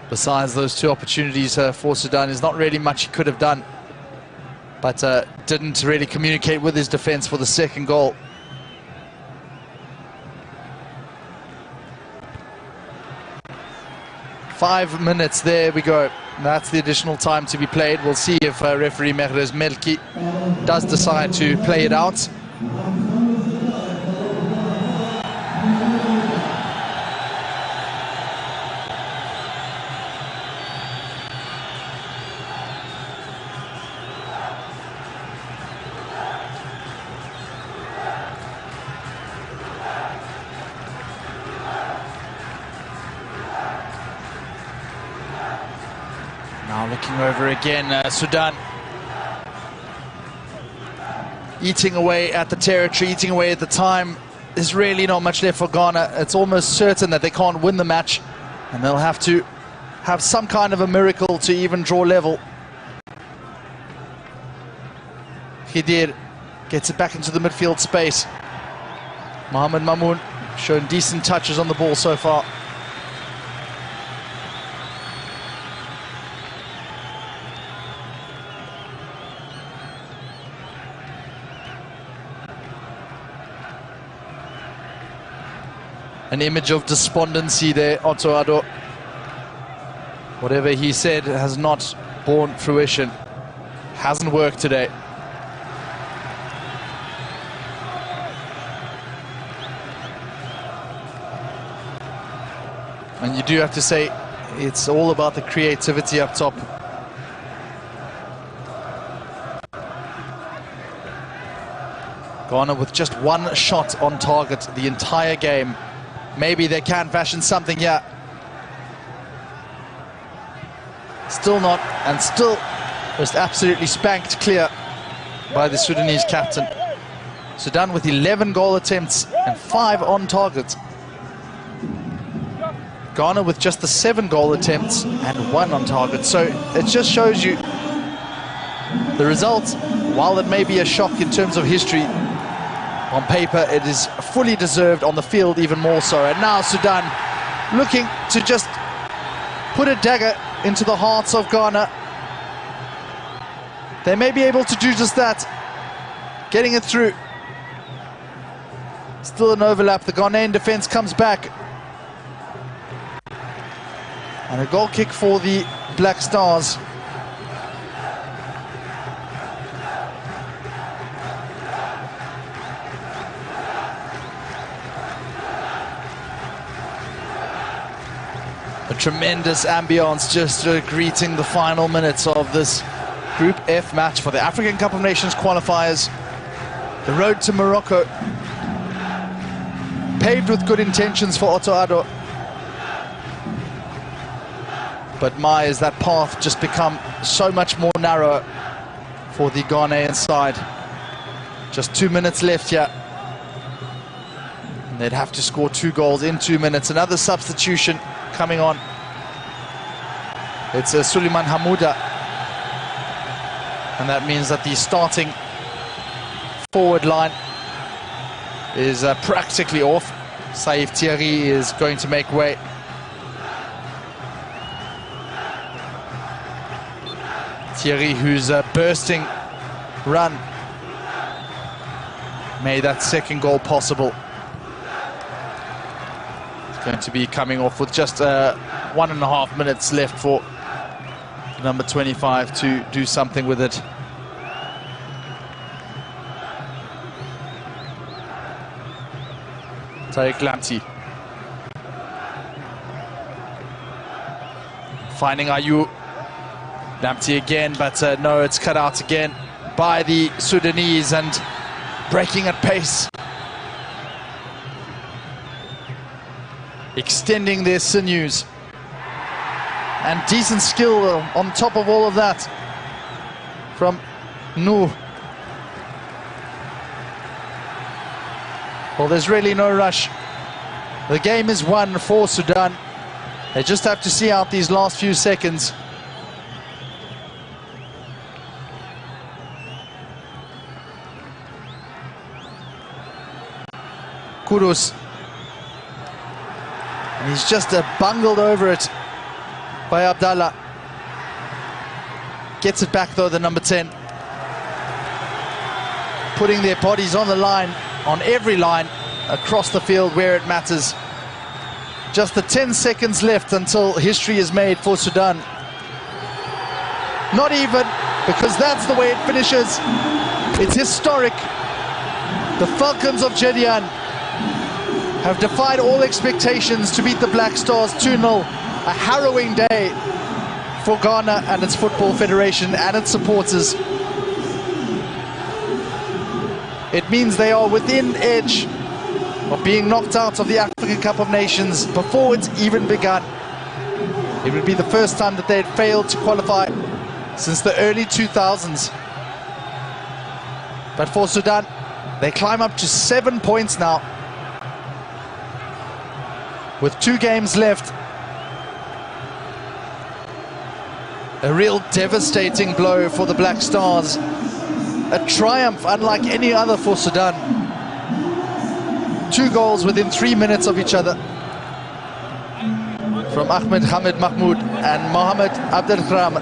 Besides those 2 opportunities for Sudan, there's not really much he could have done. But didn't really communicate with his defense for the second goal. Five minutes, there we go. That's the additional time to be played. We'll see if referee Mehrez Melki does decide to play it out. Now looking over again, Sudan eating away at the territory, eating away at the time. There's really not much left for Ghana. It's almost certain that they can't win the match, and they'll have to have some kind of a miracle to even draw level. Khidir gets it back into the midfield space. Mohamed Mamoun showing decent touches on the ball so far. An image of despondency there, Otto Addo. Whatever he said has not borne fruition. Hasn't worked today. And you do have to say, it's all about the creativity up top. Ghana with just 1 shot on target the entire game. Maybe they can fashion something here. Still not, and still just absolutely spanked clear by the Sudanese captain. Sudan with 11 goal attempts and 5 on target. Ghana with just the 7 goal attempts and 1 on target. So it just shows you the result, while it may be a shock in terms of history, on paper it is fully deserved, on the field even more so. And now Sudan looking to just put a dagger into the hearts of Ghana. They may be able to do just that, getting it through. Still an overlap, the Ghanaian defense comes back. And a goal kick for the Black Stars. A tremendous ambience just greeting the final minutes of this Group F match for the African Cup of Nations qualifiers. The road to Morocco, paved with good intentions for Otto Addo. But my, has that path just become so much more narrow for the Ghanaian side. Just 2 minutes left here. And they'd have to score 2 goals in 2 minutes. Another substitution coming on. It's Suleiman Hamouda. And that means that the starting forward line is practically off. Saif Thierry is going to make way. Thierry, whose bursting run made that second goal possible. It's going to be coming off with just 1.5 minutes left for number 25 to do something with it. Tariq Lamptey. Finding Ayu. Lamptey again, but no, it's cut out again by the Sudanese and breaking at pace. Extending their sinews. And decent skill on top of all of that from Nuh. Well, there's really no rush. The game is won for Sudan. They just have to see out these last few seconds. Kudus. And he's just bungled over it by Abdallah. Gets it back though, the number 10. Putting their bodies on the line, on every line, across the field where it matters. Just the 10 seconds left until history is made for Sudan. Not even, because that's the way it finishes. It's historic. The Falcons of Jedian have defied all expectations to beat the Black Stars 2-0. A harrowing day for Ghana and its Football Federation and its supporters. It means they are within edge of being knocked out of the African Cup of Nations before it's even begun. It would be the first time that they had failed to qualify since the early 2000s. But for Sudan, they climb up to 7 points now. With 2 games left. A real devastating blow for the Black Stars. A triumph unlike any other for Sudan. 2 goals within 3 minutes of each other. From Ahmed Hamid Mahmoud and Mohamed Abdelkram.